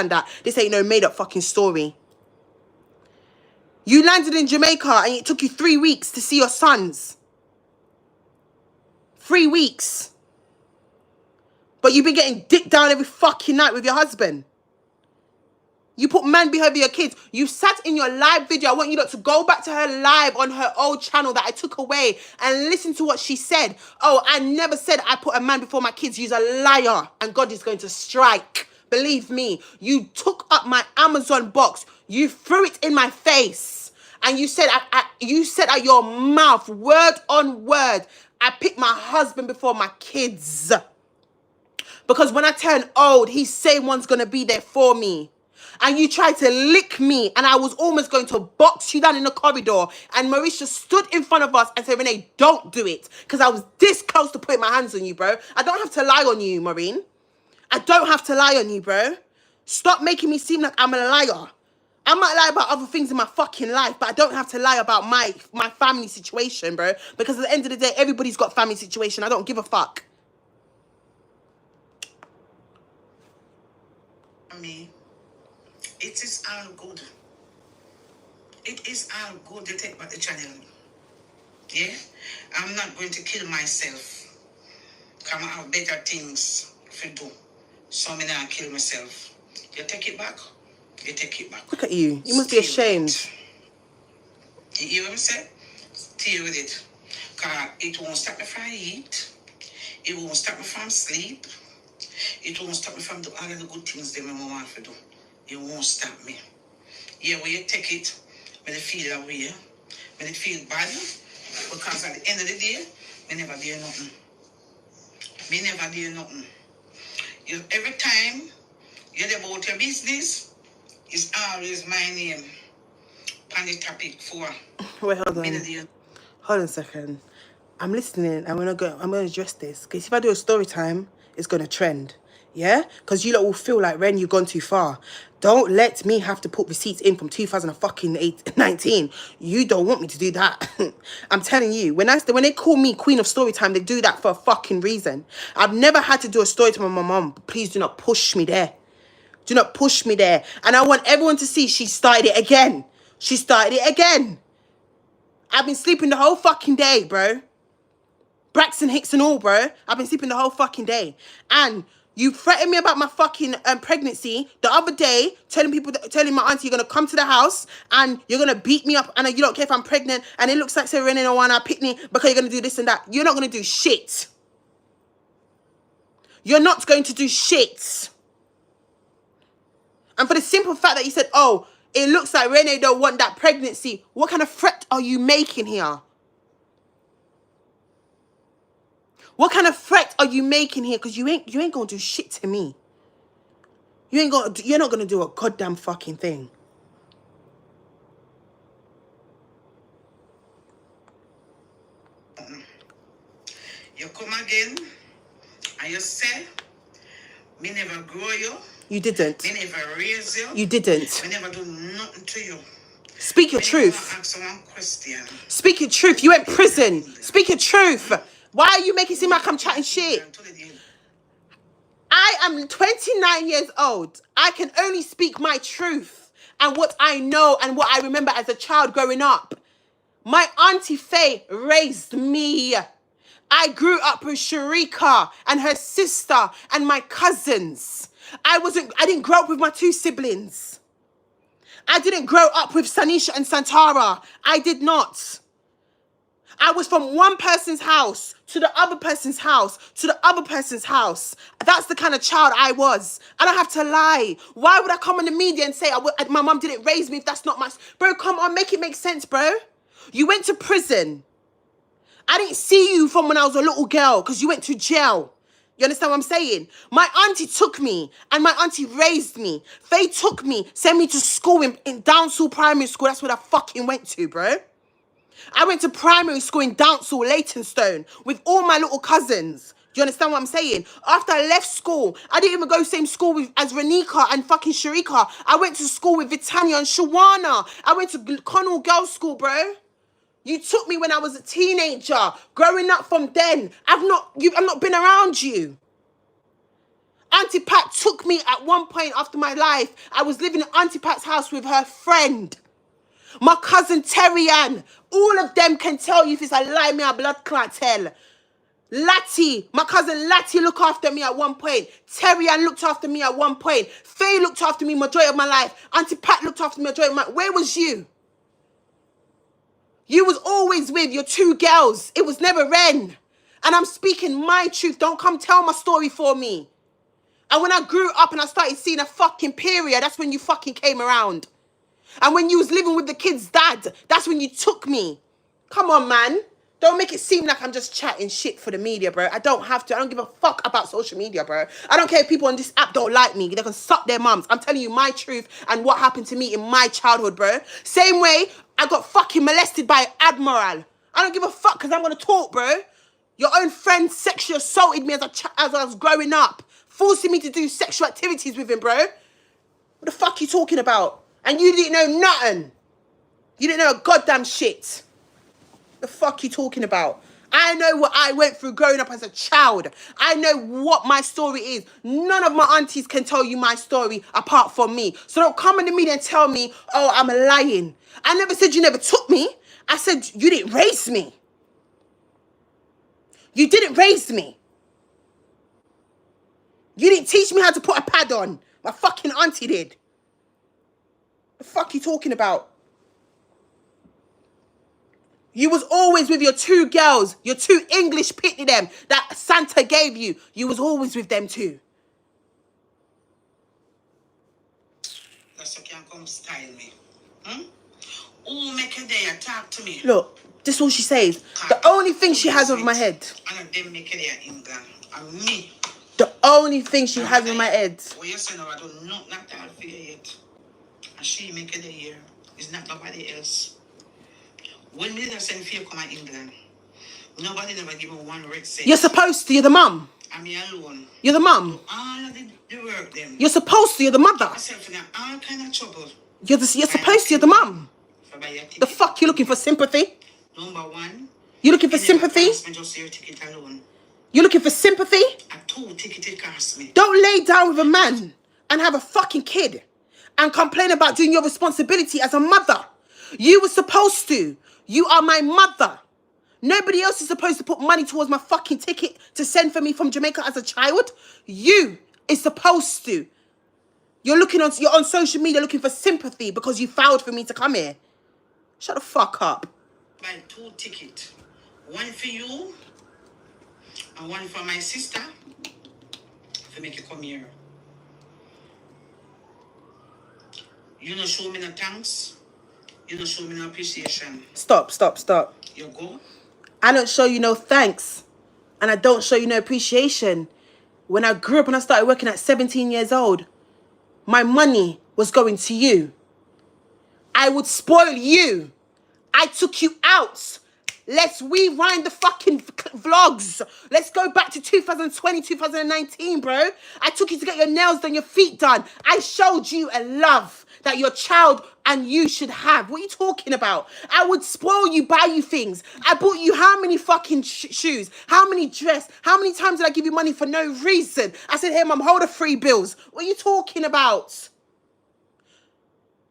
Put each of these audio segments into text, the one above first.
that this ain't no made up fucking story. You landed in Jamaica and it took you 3 weeks to see your sons. 3 weeks. But you've been getting dick down every fucking night with your husband. You put man behind your kids. You sat in your live video. I want you lot to go back to her live on her old channel that I took away and listen to what she said. Oh, I never said I put a man before my kids. You're a liar and God is going to strike. Believe me. You took up my Amazon box. You threw it in my face. And you said, you said at your mouth, word on word, I picked my husband before my kids. Because when I turn old, he's same one's going to be there for me. And you tried to lick me, and I was almost going to box you down in the corridor. And Maurice stood in front of us and said, Renee, don't do it. Because I was this close to putting my hands on you, bro. I don't have to lie on you, Maureen. I don't have to lie on you, bro. Stop making me seem like I'm a liar. I might lie about other things in my fucking life, but I don't have to lie about my family situation, bro. Because at the end of the day, everybody's got family situation. I don't give a fuck. Me. It is all good. It is all good to take back the channel. Yeah? I'm not going to kill myself. Come I have better things to do. So I'm not kill myself. You take it back. You take it back. Look at you. You must be ashamed. You hear what I'm saying? Stay with it. Because it won't stop me from eat. It won't stop me from sleep. It won't stop me from doing all of the good things that I want to do. It won't stop me. Yeah, when you take it, when you feel that way, when it feels bad, because at the end of the day, I never do nothing. Me never do nothing. You, every time you're about your business, it's always my name. On the topic for. Wait, hold on. Hold on a second. I'm listening. I'm gonna address this. Because if I do a story time, it's gonna trend. Yeah? Because you lot will feel like, Ren, you've gone too far. Don't let me have to put receipts in from 2019. You don't want me to do that. I'm telling you, when they call me Queen of Storytime, they do that for a fucking reason. I've never had to do a story time with my mum. Please do not push me there. Do not push me there. And I want everyone to see she started it again. She started it again. I've been sleeping the whole fucking day, bro. Braxton Hicks and all, bro. I've been sleeping the whole fucking day. And you threatened me about my fucking pregnancy the other day, telling my auntie you're going to come to the house and you're going to beat me up and you don't care if I'm pregnant and it looks like Serena and Owana picked me because you're going to do this and that. You're not going to do shit. You're not going to do shit. And for the simple fact that you said, oh, it looks like Renee don't want that pregnancy. What kind of threat are you making here? What kind of threat are you making here? Because you ain't gonna do shit to me. You're not gonna do a goddamn fucking thing. You come again and you say, me never grow you. You didn't. Me never raise you. You didn't. Me never do nothing to you. Speak your truth. Ask one question. Speak your truth. You went prison. Speak your truth. Why are you making it seem like I'm chatting shit? I am 29 years old. I can only speak my truth and what I know and what I remember as a child growing up. My auntie Faye raised me. I grew up with Sharika and her sister and my cousins. I didn't grow up with my 2 siblings. I didn't grow up with Sanisha and Santara. I did not. I was from one person's house to the other person's house to the other person's house. That's the kind of child I was. I don't have to lie. Why would I come on the media and say my mum didn't raise me if that's not my... Bro, come on, make it make sense, bro. You went to prison. I didn't see you from when I was a little girl because you went to jail. You understand what I'm saying? My auntie took me and my auntie raised me. Faye took me, sent me to school in Downsall Primary School. That's where I fucking went to, bro. I went to primary school in Downsall, Leytonstone, with all my little cousins. Do you understand what I'm saying? After I left school, I didn't even go same school as Renika and fucking Sharika. I went to school with Vitania and Shawana. I went to Connell Girls' School, bro. You took me when I was a teenager. Growing up from then, I've not been around you. Auntie Pat took me at one point after my life. I was living in Auntie Pat's house with her friend. My cousin Terry Ann. All of them can tell you if it's a lie, me a blood clot tell. Latty, my cousin Latty looked after me at one point. Terry Ann looked after me at one point. Faye looked after me majority of my life. Auntie Pat looked after me majority of my life. Where was you? You was always with your two girls. It was never Ren. And I'm speaking my truth. Don't come tell my story for me. And when I grew up and I started seeing a fucking period, that's when you fucking came around. And when you was living with the kid's dad, that's when you took me. Come on, man. Don't make it seem like I'm just chatting shit for the media, bro. I don't have to. I don't give a fuck about social media, bro. I don't care if people on this app don't like me. They can suck their mums. I'm telling you my truth and what happened to me in my childhood, bro. Same way, I got fucking molested by Admiral. I don't give a fuck because I'm going to talk, bro. Your own friend sexually assaulted me as I was growing up. Forcing me to do sexual activities with him, bro. What the fuck you talking about? And you didn't know nothing. You didn't know a goddamn shit. The fuck you talking about? I know what I went through growing up as a child. I know what my story is. None of my aunties can tell you my story apart from me. So don't come in the media and tell me, oh, I'm lying. I never said you never took me. I said you didn't raise me. You didn't raise me. You didn't teach me how to put a pad on. My fucking auntie did. The fuck you talking about? You was always with your two girls, your two English pitney them that Santa gave you. You was always with them too. That's so can't come style me. Who make a day talk to me? Look, this is all she says. The only thing she has over my head. And them make a day in England. And me. The only thing she has in my head. Well, you say no, I don't know, not that for you yet. And she make a day here. It's not nobody else. When me that send fear come to England, nobody never give me one red cent. You're supposed to. You're the mum. I'm me alone. You're the mum. All of the work them. You're supposed to. You're the mother. Myself in all kind of trouble. You're supposed to. You're the mum. The fuck you looking for sympathy? Number one. You looking for sympathy? Just your ticket alone. You looking for sympathy? A 2 ticket it cost me. Don't lay down with a man and have a fucking kid and complain about doing your responsibility as a mother. You were supposed to. You are my mother. Nobody else is supposed to put money towards my fucking ticket to send for me from Jamaica as a child. You is supposed to. You're on social media looking for sympathy because you filed for me to come here. Shut the fuck up. Buy 2 tickets. One for you and one for my sister to make you come here. You don't show me no thanks. You don't show me no appreciation. Stop. You go? I don't show you no thanks. And I don't show you no appreciation. When I grew up and I started working at 17 years old, my money was going to you. I would spoil you. I took you out. Let's rewind the fucking vlogs. Let's go back to 2020, 2019, bro. I took you to get your nails done, your feet done. I showed you a love that your child and you should have. What are you talking about? I would spoil you, buy you things. I bought you how many fucking shoes? How many dress? How many times did I give you money for no reason? I said, hey, mum, hold the free bills. What are you talking about?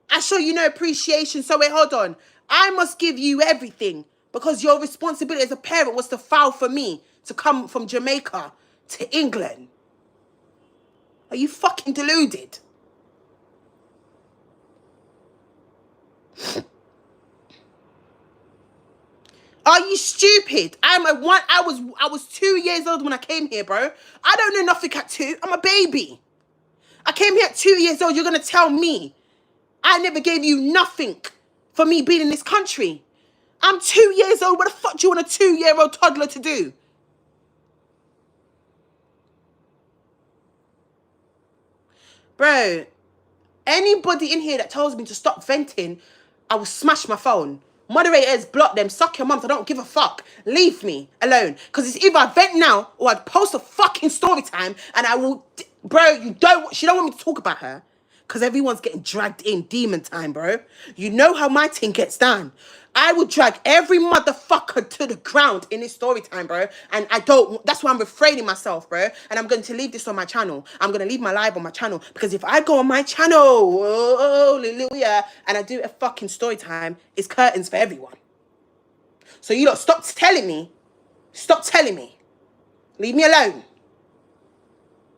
I show you no appreciation. So wait, hold on. I must give you everything because your responsibility as a parent was to file for me to come from Jamaica to England. Are you fucking deluded? Are you stupid? I was 2 years old when I came here, bro. I don't know nothing at 2. I'm a baby. I came here at 2 years old. You're gonna tell me I never gave you nothing for me being in this country. I'm 2 years old. What the fuck do you want a 2-year-old toddler to do? Bro, anybody in here that tells me to stop venting, I will smash my phone. Moderators, block them. Suck your mums. I don't give a fuck. Leave me alone. Because it's either I vent now or I'd post a fucking story time and I will... Bro, she don't want me to talk about her. Because everyone's getting dragged in demon time, bro. You know how my thing gets done. I would drag every motherfucker to the ground in this story time, bro. And I don't, that's why I'm refraining myself, bro. And I'm going to leave this on my channel. I'm going to leave my live on my channel. Because if I go on my channel, oh, hallelujah, and I do a fucking story time, it's curtains for everyone. So you lot, stop telling me. Stop telling me. Leave me alone.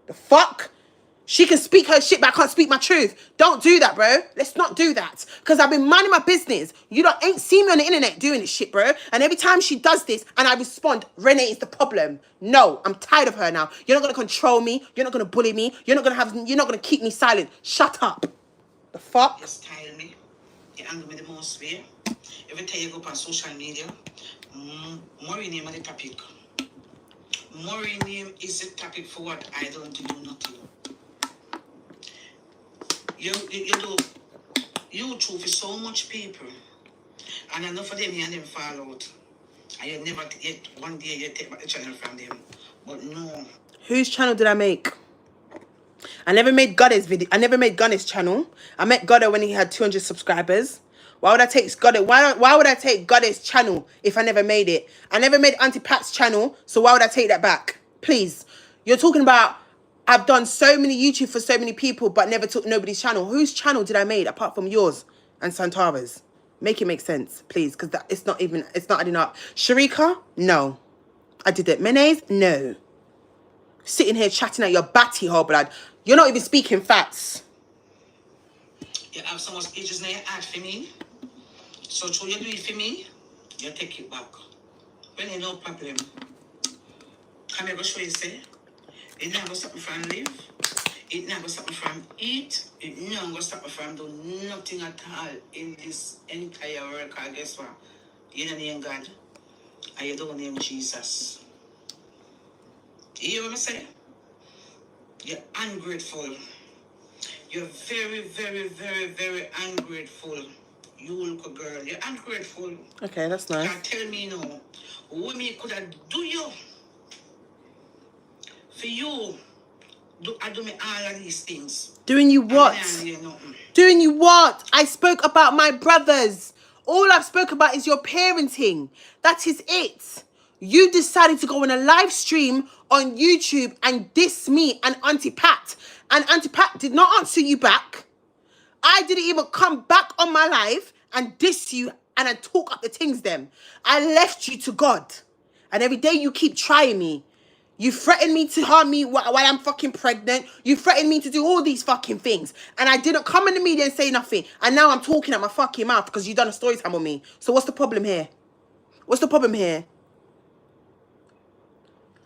The fuck? She can speak her shit, but I can't speak my truth. Don't do that, bro. Let's not do that. Because I've been minding my business. You don't ain't seen me on the internet doing this shit, bro. And every time she does this and I respond, Renee is the problem. No, I'm tired of her now. You're not gonna control me. You're not gonna bully me. You're not gonna keep me silent. Shut up. The fuck? You style me. You angry me the most way. Every time you go on social media, Maureen name is the topic. Maureen name is the topic for what I don't do nothing. You do YouTube for so much people, and enough of them here and them fall out. And you never yet one day you take back the channel from them. But no. Whose channel did I make? I never made Goddard's video. I never made Gunner's channel. I met Goddard when he had 200 subscribers. Why would I take Goddard? Why would I take Goddard's channel if I never made it? I never made Auntie Pat's channel, so why would I take that back? Please. You're talking about I've done so many YouTube for so many people, but never took nobody's channel. Whose channel did I make apart from yours and Santara's? Make it make sense, please, because it's not adding up. Sharika? No. I did it. Menace? No. Sitting here chatting at your batty hole, blood. You're not even speaking facts. You have so much pages now you add for me. So till you do it for me, you take it back. When you no problem. Can I go show you say? It never stop me from live. It never stop me from eat. It never stop me from do nothing at all in this entire world. Because guess what? You don't name God. And you don't name Jesus. You hear what I say? You're ungrateful. You're very, very, very, very ungrateful. You little girl. You're ungrateful. Okay, that's nice. Now tell me now, what me could I do you? For you, I do me all of these things. Doing you what? Doing you what? I spoke about my brothers. All I've spoke about is your parenting. That is it. You decided to go on a live stream on YouTube and diss me and Auntie Pat. And Auntie Pat did not answer you back. I didn't even come back on my live and diss you and I talk up the things them. I left you to God. And every day you keep trying me. You threatened me to harm me while I'm fucking pregnant. You threatened me to do all these fucking things. And I didn't come in the media and say nothing. And now I'm talking at my fucking mouth because you done a story time on me. So what's the problem here? What's the problem here?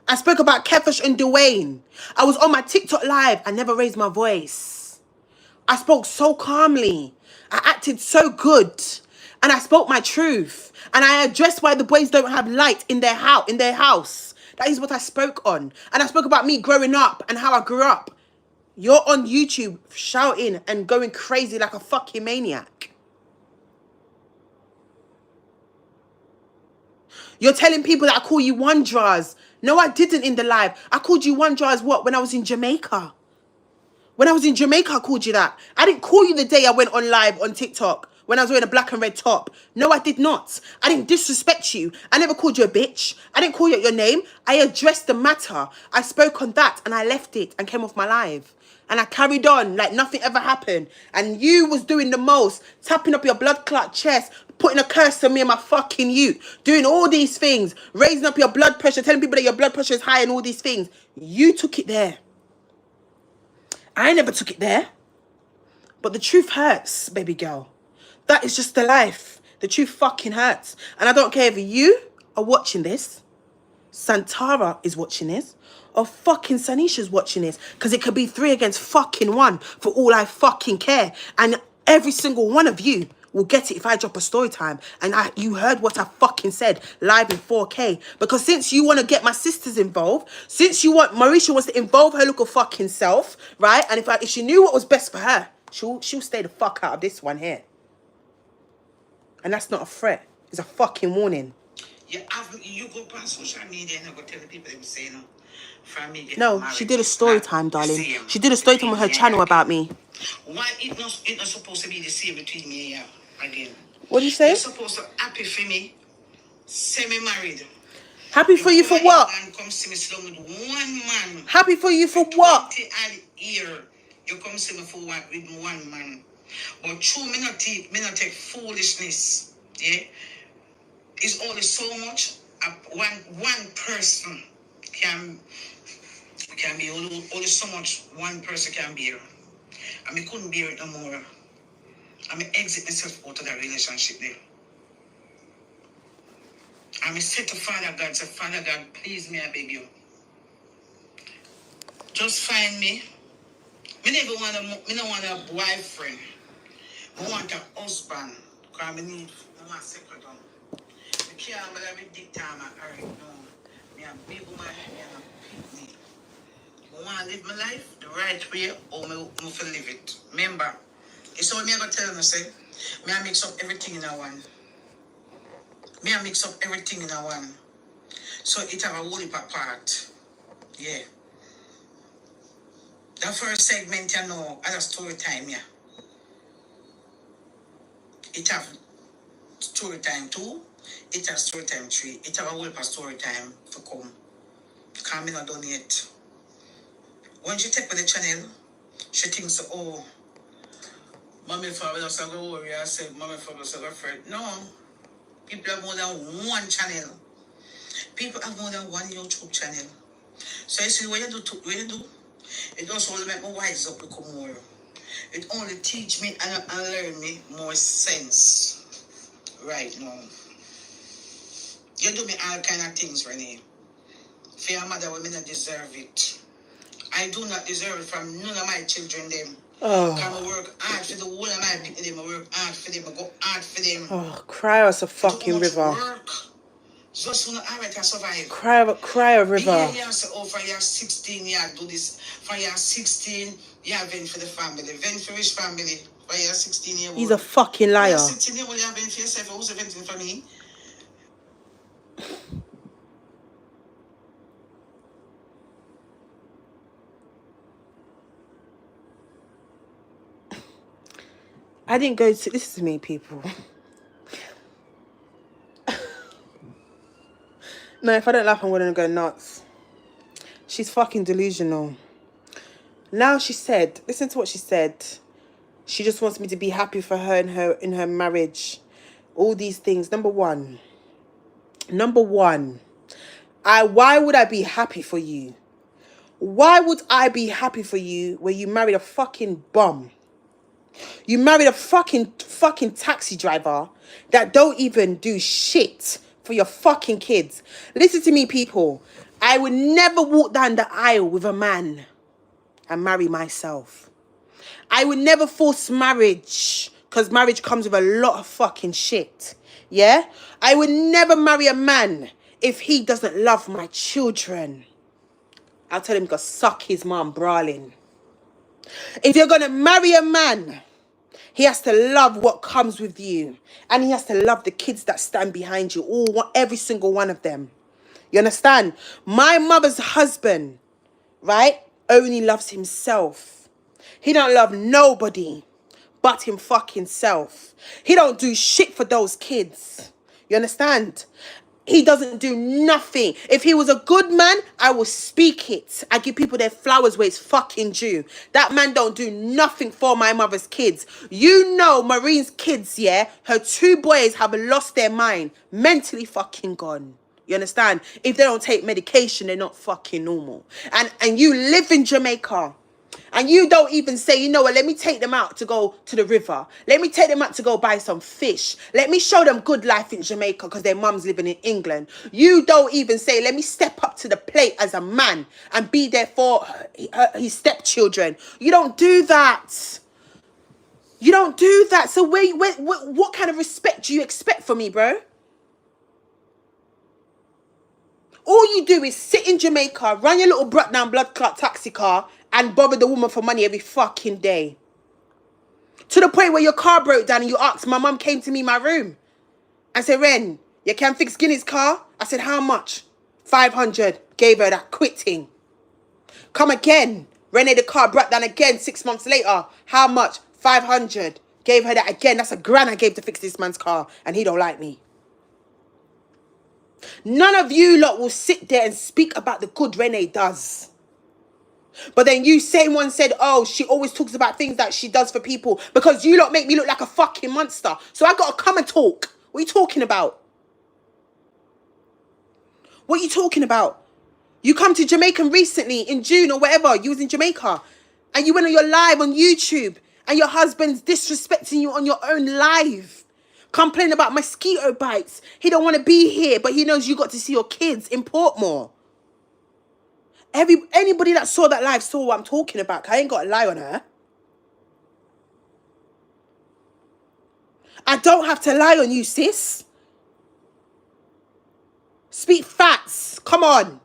I spoke about Kefish and Dwayne. I was on my TikTok live. I never raised my voice. I spoke so calmly. I acted so good. And I spoke my truth. And I addressed why the boys don't have light in their house. That is what I spoke on. And I spoke about me growing up and how I grew up. You're on YouTube shouting and going crazy like a fucking maniac. You're telling people that I call you Wondras. No, I didn't in the live. I called you Wondras what? When I was in Jamaica. When I was in Jamaica, I called you that. I didn't call you the day I went on live on TikTok when I was wearing a black and red top. No, I did not. I didn't disrespect you. I never called you a bitch. I didn't call you your name. I addressed the matter. I spoke on that and I left it and came off my live. And I carried on like nothing ever happened. And you was doing the most. Tapping up your blood clot chest. Putting a curse on me and my fucking youth. Doing all these things. Raising up your blood pressure. Telling people that your blood pressure is high and all these things. You took it there. I never took it there. But the truth hurts, baby girl. That is just the life. The truth fucking hurts. And I don't care if you are watching this, Santara is watching this, or fucking Sanisha's watching this. Because it could be 3 against fucking 1 for all I fucking care. And every single one of you will get it if I drop a story time. And you heard what I fucking said live in 4K. Because since you want to get my sisters involved, since Marisha wants to involve her little fucking self, right? And if she knew what was best for her, she'll stay the fuck out of this one here. And that's not a threat. It's a fucking warning. You go on social media and I go tell the people them say no. from me getting No, married. she did a It's story not time, the darling. same She did a story time on her between me channel and about me. why it not supposed to be the same between me and you again? What do you You're say? supposed to happy for me, semi-married. Happy for you for what? And come see me sit down with one man. Happy for you for For what? 20 odd year, you come see me for with one man. But true, me not take foolishness. Yeah, it's only so much. One person can be only so much. One person can bear. And me couldn't bear it no more. I me exit myself out of that relationship there. I me say to Father God, say Father God, please me I beg you. Just find me. Me never want me don't want a boyfriend. I want a husband. Because I want to settle down. I can't but every dick time I already know. Me a big woman, me a pick me. I want to live my life the right way or me to live it. Remember, it's all me I going to tell you, say, me I mix up everything in a one. Me I mix up everything in a one. So it have a whole heap of part. Yeah. The first segment, you know, as a story time, yeah. It have story time 2, it has story time 3, it have a whole heap of story time for come. Can't be not done yet. When she take with the channel, she thinks, oh, mommy father just go worry. I said, mommy father just go afraid. No. People have more than one channel. People have more than one YouTube channel. So you see what you do, it also will make me wise up become more. It only teach me and learn me more sense right now. You do me all kind of things, Renee. For your mother, women not deserve it. I do not deserve it from none of my children, them. Oh. Can I work hard for the whole of my people, them. I work hard for them. I go hard for them. Oh, cry us a fucking river. Work. Just want to alright and survive. Cry a river. Yeah, so for year 16, yeah, do this. For year 16, yeah, vent for the family. Vent for which family? For year 16 year old. He's a fucking liar. Yeah, 16 year old, yeah, vent for yourself. Who's venting for me? I didn't go to... Listen to me, people. No, if I don't laugh, I'm going to go nuts. She's fucking delusional. Now she said... Listen to what she said. She just wants me to be happy for her in her marriage. All these things. Number one. Why would I be happy for you? Why would I be happy for you when you married a fucking bum? You married a fucking taxi driver that don't even do shit for your fucking kids. Listen to me, people. I would never walk down the aisle with a man and marry myself. I would never force marriage because marriage comes with a lot of fucking shit. Yeah? I would never marry a man if he doesn't love my children. I'll tell him to suck his mum, brawling. If you're going to marry a man, he has to love what comes with you. And he has to love the kids that stand behind you. Every single one of them. You understand? My mother's husband, right, only loves himself. He don't love nobody but him fucking self. He don't do shit for those kids. You understand? He doesn't do nothing. If he was a good man, I will speak it. I give people their flowers where it's fucking due. That man don't do nothing for my mother's kids. You know Maureen's kids, yeah? Her 2 boys have lost their mind. Mentally fucking gone. You understand? If they don't take medication, they're not fucking normal. And you live in Jamaica. And you don't even say, you know what, let me take them out to go to the river. Let me take them out to go buy some fish. Let me show them good life in Jamaica because their mum's living in England. You don't even say, let me step up to the plate as a man and be there for his stepchildren. You don't do that. You don't do that. So what kind of respect do you expect from me, bro? All you do is sit in Jamaica, run your little brought down blood clot taxi car and bother the woman for money every fucking day. To the point where your car broke down and you asked, my mum came to me in my room and said, Ren, you can fix Guinea's car? I said, how much? 500, gave her that quitting. Come again. Renee the car brought down again 6 months later. How much? 500. Gave her that again. That's £1,000 I gave to fix this man's car. And he don't like me. None of you lot will sit there and speak about the good Renee does. But then you same one said, oh, she always talks about things that she does for people because you lot make me look like a fucking monster. So I got to come and talk. What are you talking about? What are you talking about? You come to Jamaica recently in June or whatever. You was in Jamaica. And you went on your live on YouTube. And your husband's disrespecting you on your own live. Complaining about mosquito bites. He don't want to be here. But he knows you got to see your kids in Portmore. Anybody that saw that live saw what I'm talking about. I ain't got to lie on her. I don't have to lie on you, sis. Speak facts. Come on.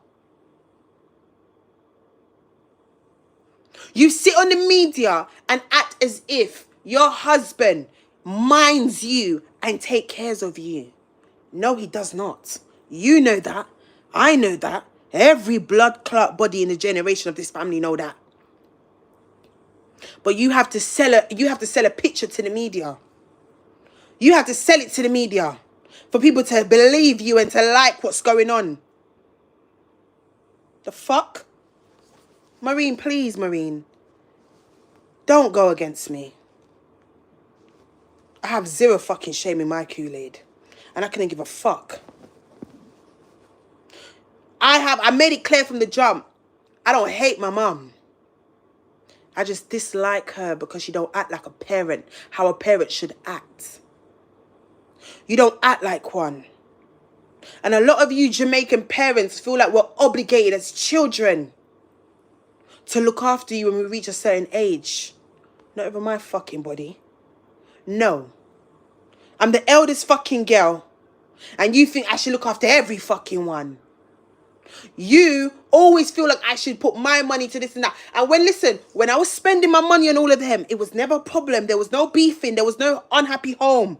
You sit on the media and act as if your husband minds you and take cares of you. No, he does not. You know that. I know that. Every blood clot body in the generation of this family know that. But you have to sell a picture to the media. You have to sell it to the media for people to believe you and to like what's going on. The fuck? Maureen, please, Maureen. Don't go against me. I have zero fucking shame in my Kool-Aid. And I couldn't give a fuck. I made it clear from the jump. I don't hate my mum. I just dislike her because she don't act like a parent. How a parent should act. You don't act like one. And a lot of you Jamaican parents feel like we're obligated as children to look after you when we reach a certain age. Not over my fucking body. No. I'm the eldest fucking girl. And you think I should look after every fucking one. You always feel like I should put my money to this and that. And when I was spending my money on all of them, it was never a problem. There was no beefing. There was no unhappy home.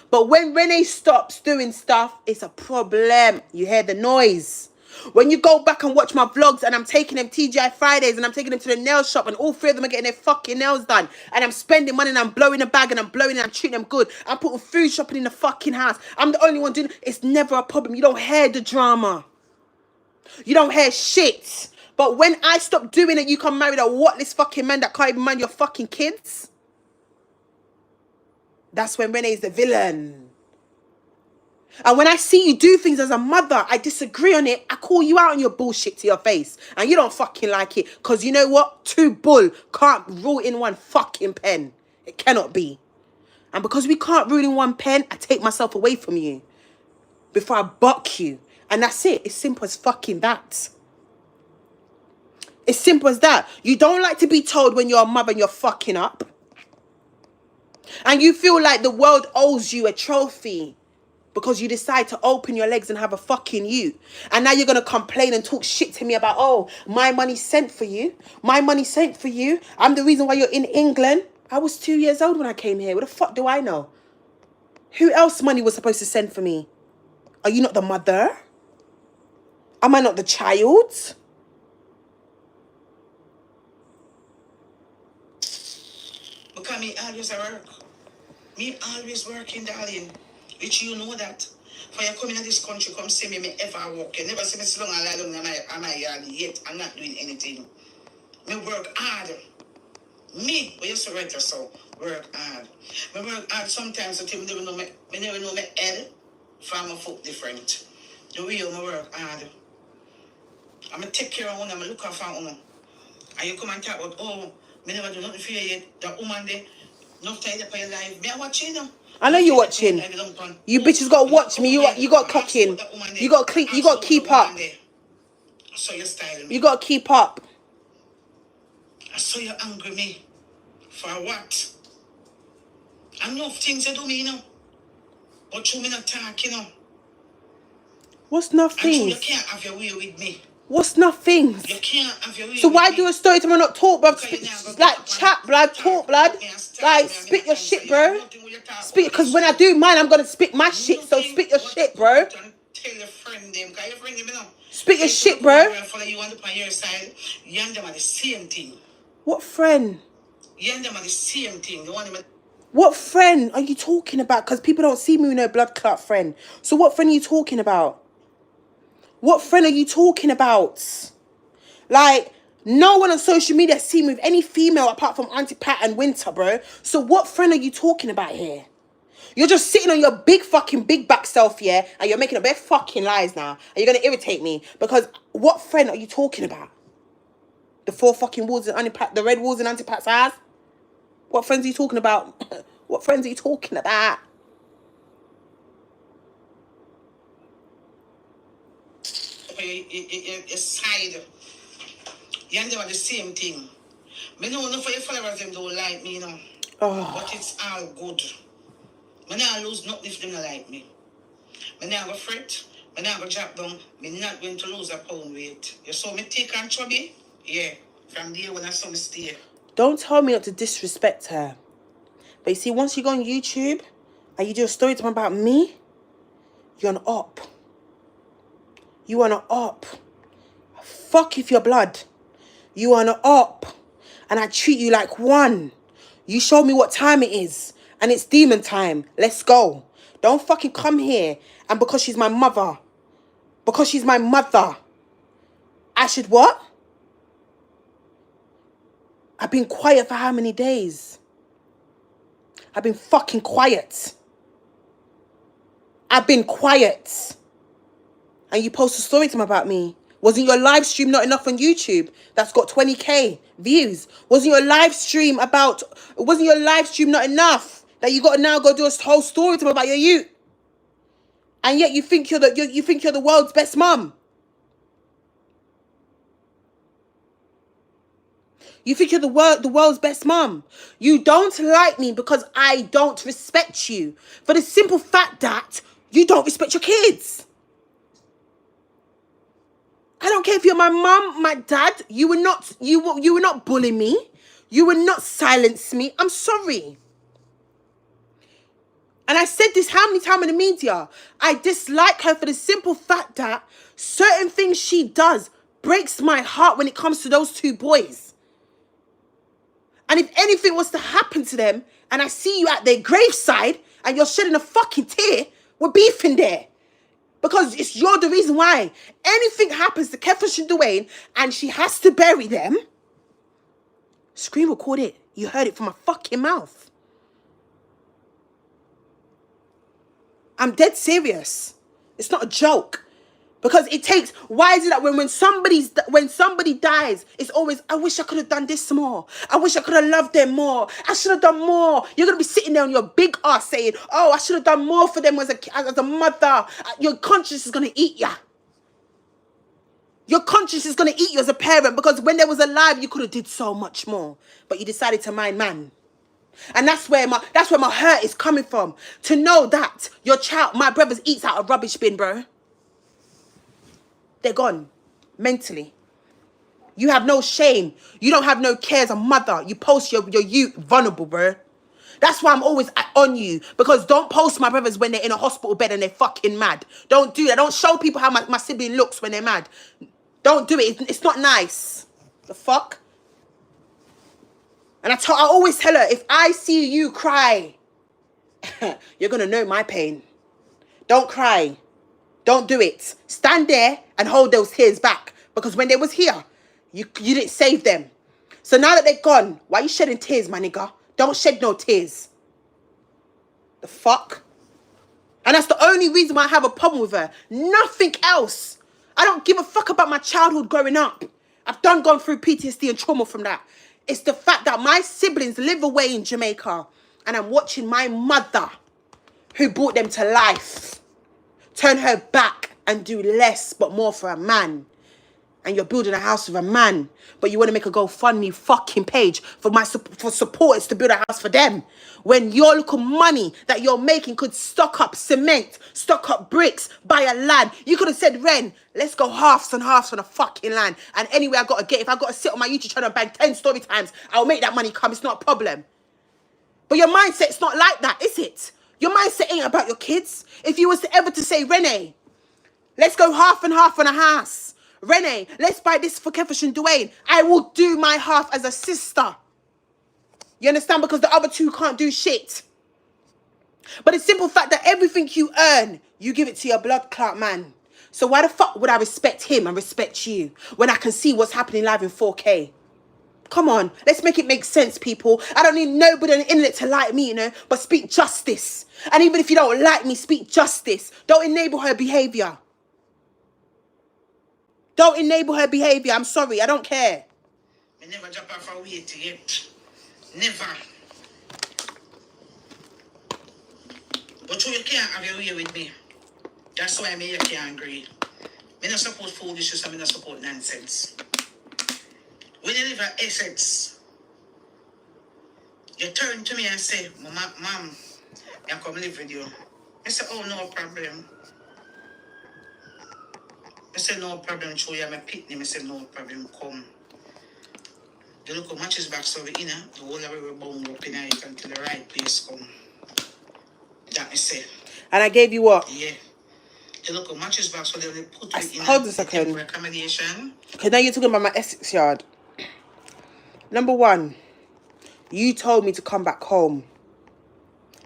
But when Renee stops doing stuff, it's a problem. You hear the noise. When you go back and watch my vlogs and I'm taking them TGI Fridays and I'm taking them to the nail shop and all three of them are getting their fucking nails done and I'm spending money and I'm blowing a bag and I'm blowing and I'm treating them good. I'm putting food shopping in the fucking house. I'm the only one doing it. It's never a problem. You don't hear the drama. You don't hear shit. But when I stop doing it, you come marry a whatless fucking man that can't even mind your fucking kids. That's when Renee's the villain. And when I see you do things as a mother, I disagree on it. I call you out on your bullshit to your face. And you don't fucking like it. Because you know what? Two bull can't rule in one fucking pen. It cannot be. And because we can't rule in one pen, I take myself away from you. Before I buck you. And that's it. It's simple as fucking that. It's simple as that. You don't like to be told when you're a mother and you're fucking up. And you feel like the world owes you a trophy. Because you decide to open your legs and have a fucking you. And now you're going to complain and talk shit to me about, oh, my money sent for you. My money sent for you. I'm the reason why you're in England. I was 2 years old when I came here. What the fuck do I know? Who else money was supposed to send for me? Are you not the mother? Am I not the child? Because me always work. Me always working, darling. Which you know that. For you coming to this country, come see me ever walk. You never see me so long and lie down in my yard yet. I'm not doing anything. Me work hard. Me, we used to write so work hard. Me work hard sometimes until me never know my head from my foot different. The way I work hard. I'm going to take care of one, I'm going to look after one. And you come and talk about, oh, me never do nothing for you yet. That woman there, enough time for your life. Me, I watching now. I know you're watching. You bitches got to watch me. You got clocking. You got to keep up. I saw your style. You got to keep up. I saw you angry me. For what? Enough things you do me, you know. But you me not talk, you know. What's nothing? And you can't have your way with me. What's nothing? You can't have your way so with why me. do a story time and not talk, bro? Like chat, blood, talk, blood. Like spit your shit, bro. Spit, because when I do mine, I'm gonna spit my shit. So spit your shit, bro. Tell your friend them, because your friend them, you know. Spit your shit, bro. Follow you on your side. You and them are the same thing. What friend? You and them are the same thing. What friend are you talking about? Because people don't see me with no blood clot friend. So what friend are you talking about? What friend are you talking about? Like, no one on social media has seen me with any female apart from Auntie Pat and Winter, bro. So what friend are you talking about here? You're just sitting on your big back self, yeah? And you're making a bare fucking lies now. And you're going to irritate me. Because what friend are you talking about? The 4 fucking walls in Auntie Pat, the red walls in Auntie Pat's house? What friends are you talking about? What friends are you talking about? Your side. You and them are the same thing. Me know enough for your followers them don't like me, you know. Oh. But it's all good. Me not lose nothing if them not like me. Me not go fret. Me not go drop down. Me not going to lose a pound weight. You saw me take on chubby? Yeah. From there when I saw me stay. Don't tell me not to disrespect her. But you see, once you go on YouTube and you do a story time about me, you're an op. You are an op. Fuck if you're blood. You are an op. And I treat you like one. You showed me what time it is. And it's demon time. Let's go. Don't fucking come here. And because she's my mother. Because she's my mother. I should what? I've been quiet for how many days? I've been fucking quiet. I've been quiet. And you post a story time about me. Wasn't your live stream not enough on YouTube? That's got 20k views. Wasn't your live stream not enough? That you got to now go do a whole story time about your youth? And yet you think you're the world's best mum. You think you're the world's best mum. You don't like me because I don't respect you. For the simple fact that you don't respect your kids. I don't care if you're my mum, my dad. You were not bullying me. You will not silence me. I'm sorry. And I said this how many times in the media? I dislike her for the simple fact that certain things she does breaks my heart when it comes to those 2 boys. And if anything was to happen to them and I see you at their graveside and you're shedding a fucking tear, we're beefing there. Because you're the reason why. Anything happens to Keffish and Dwayne and she has to bury them, screen record it. You heard it from my fucking mouth. I'm dead serious. It's not a joke. Because it takes, why is it that when somebody dies, it's always, I wish I could have done this more. I wish I could have loved them more. I should have done more. You're going to be sitting there on your big ass saying, oh, I should have done more for them as a mother. Your conscience is going to eat ya. Your conscience is going to eat you as a parent because when they was alive, you could have did so much more. But you decided to mind man. And that's where my hurt is coming from. To know that your child, my brothers eats out a rubbish bin, bro. They're gone. Mentally. You have no shame. You don't have no care as a mother. You post your youth vulnerable, bro. That's why I'm always on you. Because don't post my brothers when they're in a hospital bed and they're fucking mad. Don't do that. Don't show people how my sibling looks when they're mad. Don't do it. It's not nice. The fuck? And I always tell her, if I see you cry, you're going to know my pain. Don't cry. Don't do it. Stand there and hold those tears back. Because when they was here, you didn't save them. So now that they're gone, why are you shedding tears, my nigga? Don't shed no tears. The fuck? And that's the only reason why I have a problem with her. Nothing else. I don't give a fuck about my childhood growing up. I've gone through PTSD and trauma from that. It's the fact that my siblings live away in Jamaica and I'm watching my mother, who brought them to life, turn her back and do less but more for a man. And you're building a house with a man, but you want to make a GoFundMe fucking page for supporters to build a house for them. When your little money that you're making could stock up cement, stock up bricks, buy a land. You could have said, Ren, let's go halves and halves on a fucking land. And anyway, if I got to sit on my YouTube channel and bang 10 story times, I'll make that money come. It's not a problem. But your mindset's not like that, is it? Your mindset ain't about your kids. If you was to ever to say, Renee, Let's go half and half on a house. Renee, let's buy this for Kefish and Dwayne. I will do my half as a sister. You understand? Because the other two can't do shit. But the simple fact that everything you earn, you give it to your blood clot man. So why the fuck would I respect him and respect you when I can see what's happening live in 4K? Come on, let's make it make sense, people. I don't need nobody on the internet to like me, you know, but speak justice. And even if you don't like me, speak justice. Don't enable her behavior. Don't enable her behavior. I'm sorry, I don't care. I never jump off a weight yet. Never. But you can't have your way with me. That's why you can't agree. I don't support foolishness and I don't support nonsense. When you live at Essex, you turn to me and say, Mom, I come live with you. I say, oh, no problem. I say, no problem, show you my pitney. I say, no problem, come. The local matches back so we in the whole way we bound up in it until the right place come. That I say. And I gave you what? Yeah. The local matches back so they put you in hold a second. temporary accommodation. Okay, now you're talking about my Essex yard. Number one, you told me to come back home.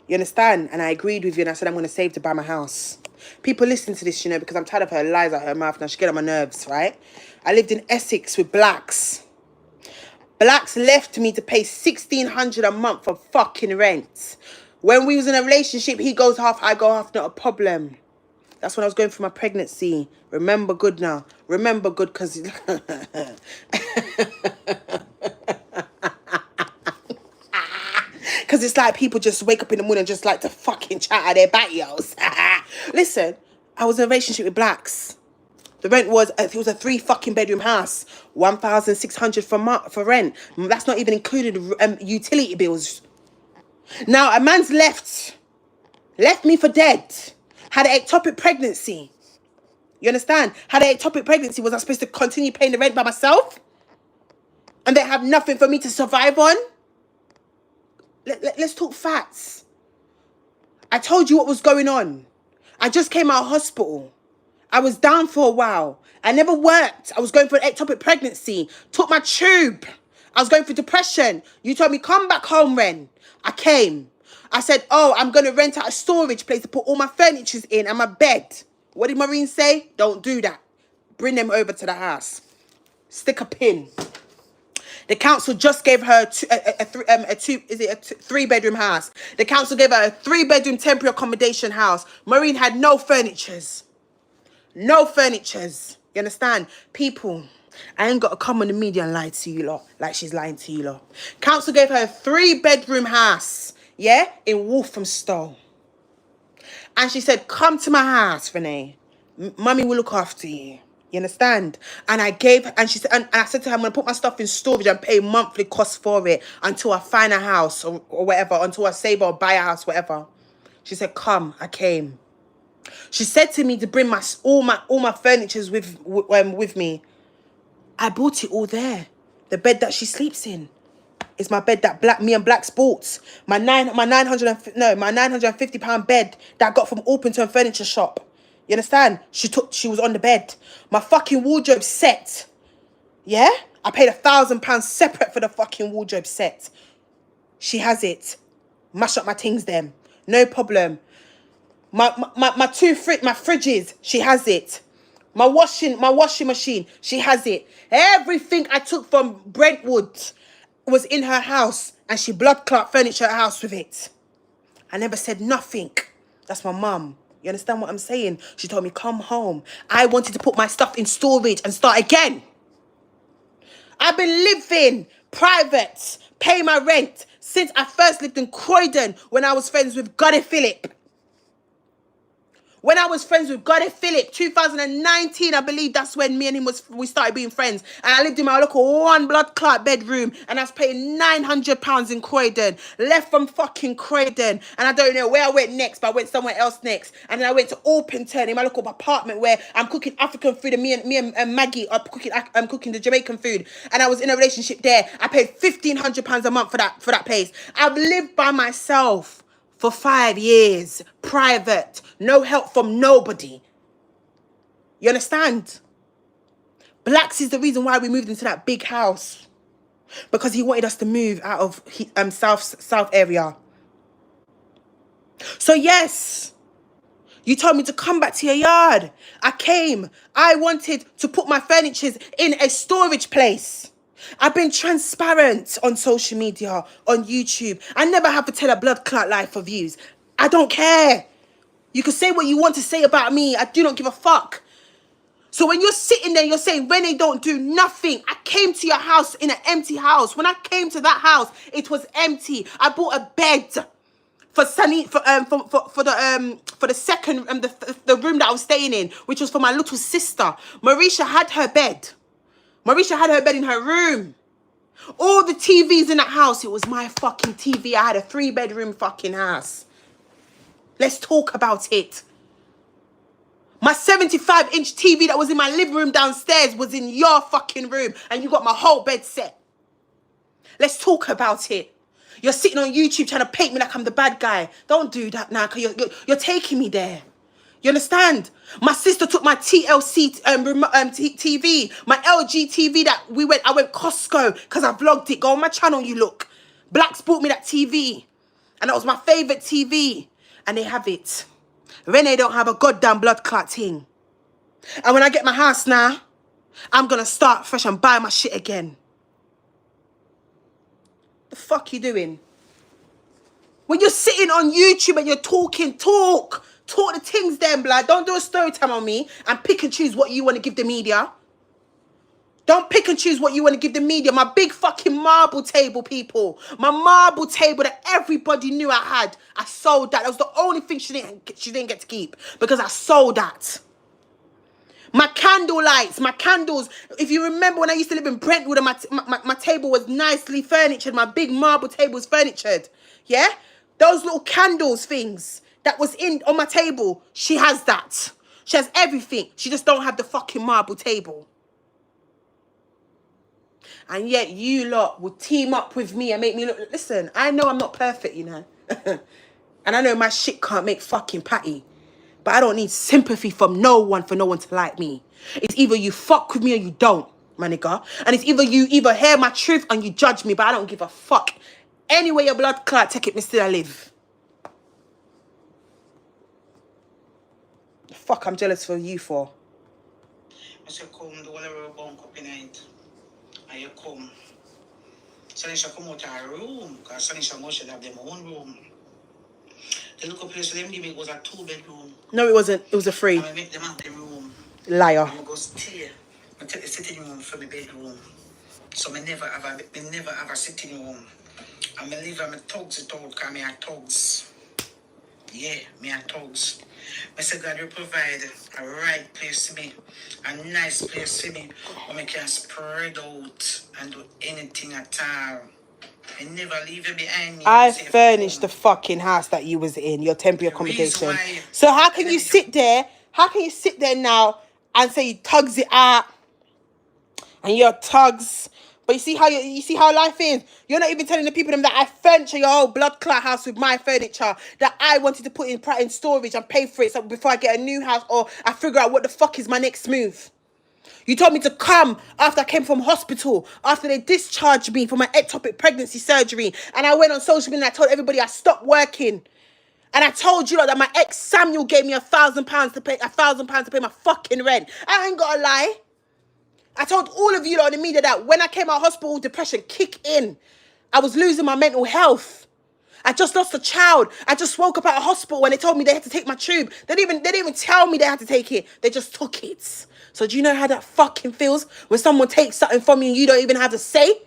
You understand? And I agreed with you and I said I'm going to save to buy my house. People listen to this, you know, because I'm tired of her lies out her mouth and she get on my nerves, right? I lived in Essex with blacks. Blacks left me to pay $1,600 a month for fucking rent. When we was in a relationship, he goes half, I go half, not a problem. That's when I was going through my pregnancy. Remember good now. Remember good because... Because it's like people just wake up in the morning and just like to fucking chat out their patios. Listen, I was in a relationship with blacks. The rent was, it was a 3 fucking bedroom house. 1,600 for rent. That's not even included utility bills. Now, a man's left me for dead. Had an ectopic pregnancy. You understand? Had an ectopic pregnancy. Was I supposed to continue paying the rent by myself? And they have nothing for me to survive on? Let's talk facts. I told you what was going on. I just came out of hospital. I was down for a while. I never worked. I was going for an ectopic pregnancy. Took my tube. I was going for depression. You told me, come back home, Ren. I came. I said, oh, I'm going to rent out a storage place to put all my furnitures in and my bed. What did Maureen say? Don't do that. Bring them over to the house. Stick a pin. The council just gave her a 3-bedroom house. The council gave her a 3-bedroom temporary accommodation house. Maureen had no furnitures. No furnitures. You understand? People, I ain't got to come on the media and lie to you lot like she's lying to you lot. Council gave her a 3-bedroom house, yeah, in Walthamstow. And she said, come to my house, Renee. Mummy will look after you. You understand? And I gave, and she said, and I said to her, I'm going to put my stuff in storage and pay monthly costs for it until I find a house or whatever, until I save or buy a house, whatever. She said, come. I came. She said to me to bring all my furnitures with me. I bought it all there. The bed that she sleeps in is my bed that me and Black bought. My £950 bed that I got from Orpington Furniture Shop. You understand? She was on the bed. My fucking wardrobe set. Yeah? I paid £1,000 separate for the fucking wardrobe set. She has it. Mash up my things then. No problem. My fridges, she has it. My washing machine, she has it. Everything I took from Brentwood was in her house and she blood clot furnished her house with it. I never said nothing. That's my mum. You understand what I'm saying? She told me, come home. I wanted to put my stuff in storage and start again. I've been living private, pay my rent since I first lived in Croydon when I was friends with Goddy Phillip. When I was friends with Goddy Phillip, 2019, I believe that's when me and him we started being friends. And I lived in my local 1 blood clot bedroom. And I was paying £900 in Croydon. Left from fucking Croydon. And I don't know where I went next, but I went somewhere else next. And then I went to Orpington in my local apartment where I'm cooking African food. And me and Maggie are cooking the Jamaican food. And I was in a relationship there. I paid £1,500 a month for that place. I've lived by myself for 5 years, private, no help from nobody. You understand? Blacks is the reason why we moved into that big house. Because he wanted us to move out of south area. So yes, you told me to come back to your yard. I came. I wanted to put my furniture in a storage place. I've been transparent on social media, on YouTube. I never have to tell a blood clot lie for views. I don't care. You can say what you want to say about me. I do not give a fuck. So when you're sitting there, you're saying, Renee, don't do nothing. I came to your house in an empty house. When I came to that house, it was empty. I bought a bed for Sunny for the second the room that I was staying in, which was for my little sister. Marisha had her bed. Marisha had her bed in her room. All the TVs in that house, it was my fucking TV. I had a 3-bedroom fucking house. Let's talk about it. My 75-inch TV that was in my living room downstairs was in your fucking room, and you got my whole bed set. Let's talk about it. You're sitting on YouTube trying to paint me like I'm the bad guy. Don't do that now, because you're taking me there. You understand? My sister took my TLC TV, my LG TV that I went Costco because I vlogged it. Go on my channel, you look. Blacks bought me that TV. And that was my favourite TV. And they have it. Renee don't have a goddamn blood clot thing. And when I get my house now, I'm going to start fresh and buy my shit again. The fuck you doing? When you're sitting on YouTube and you're talking, talk the things then, blood. Don't do a story time on me and pick and choose what you want to give the media. Don't pick and choose what you want to give the media. My big fucking marble table, people. My marble table that everybody knew I had. I sold that. That was the only thing she didn't get to keep. Because I sold that. My candle lights, my candles. If you remember when I used to live in Brentwood and my table was nicely furnitured. My big marble table was furnitured. Yeah? Those little candles things that was on my table. She has that. She has everything. She just don't have the fucking marble table. And yet you lot would team up with me and make me look... Listen, I know I'm not perfect, you know. And I know my shit can't make fucking patty. But I don't need sympathy from no one for no one to like me. It's either you fuck with me or you don't, my nigga. And it's either you hear my truth and you judge me, but I don't give a fuck. Anyway, your blood clot, take it, me still I live. The fuck I'm jealous for you for? I said, come, do whatever bunk up in it. And you come. Sanisha come out of her room, because Sanisha must have their own room. The local place for them give me was a 2-bedroom. No, it wasn't. It was a 3. I make them out the room. Liar. I go stay. I take the sitting room for my bedroom. So I never have a sitting room. And I live and I thugs it out, because I have thugs. Yeah, me have thugs. I say God will provide a right place for me, a nice place for me, where I can spread out and do anything at all. I never leave it behind me. I furnished the fucking house that you was in, your temporary accommodation. So how can you sit there? How can you sit there now and say you tugs it out and you're tugs? But you see how life is. You're not even telling the people that I furniture your whole blood clot house with my furniture that I wanted to put in storage and pay for it so before I get a new house or I figure out what the fuck is my next move. You told me to come after I came from hospital, after they discharged me for my ectopic pregnancy surgery. And I went on social media and I told everybody I stopped working. And I told you that my ex Samuel gave me £1,000 to pay £1,000 to pay my fucking rent. I ain't got to lie. I told all of you on the media that when I came out of hospital, depression kicked in. I was losing my mental health. I just lost a child. I just woke up out of hospital when they told me they had to take my tube. They didn't even tell me they had to take it. They just took it. So do you know how that fucking feels when someone takes something from you and you don't even have to say?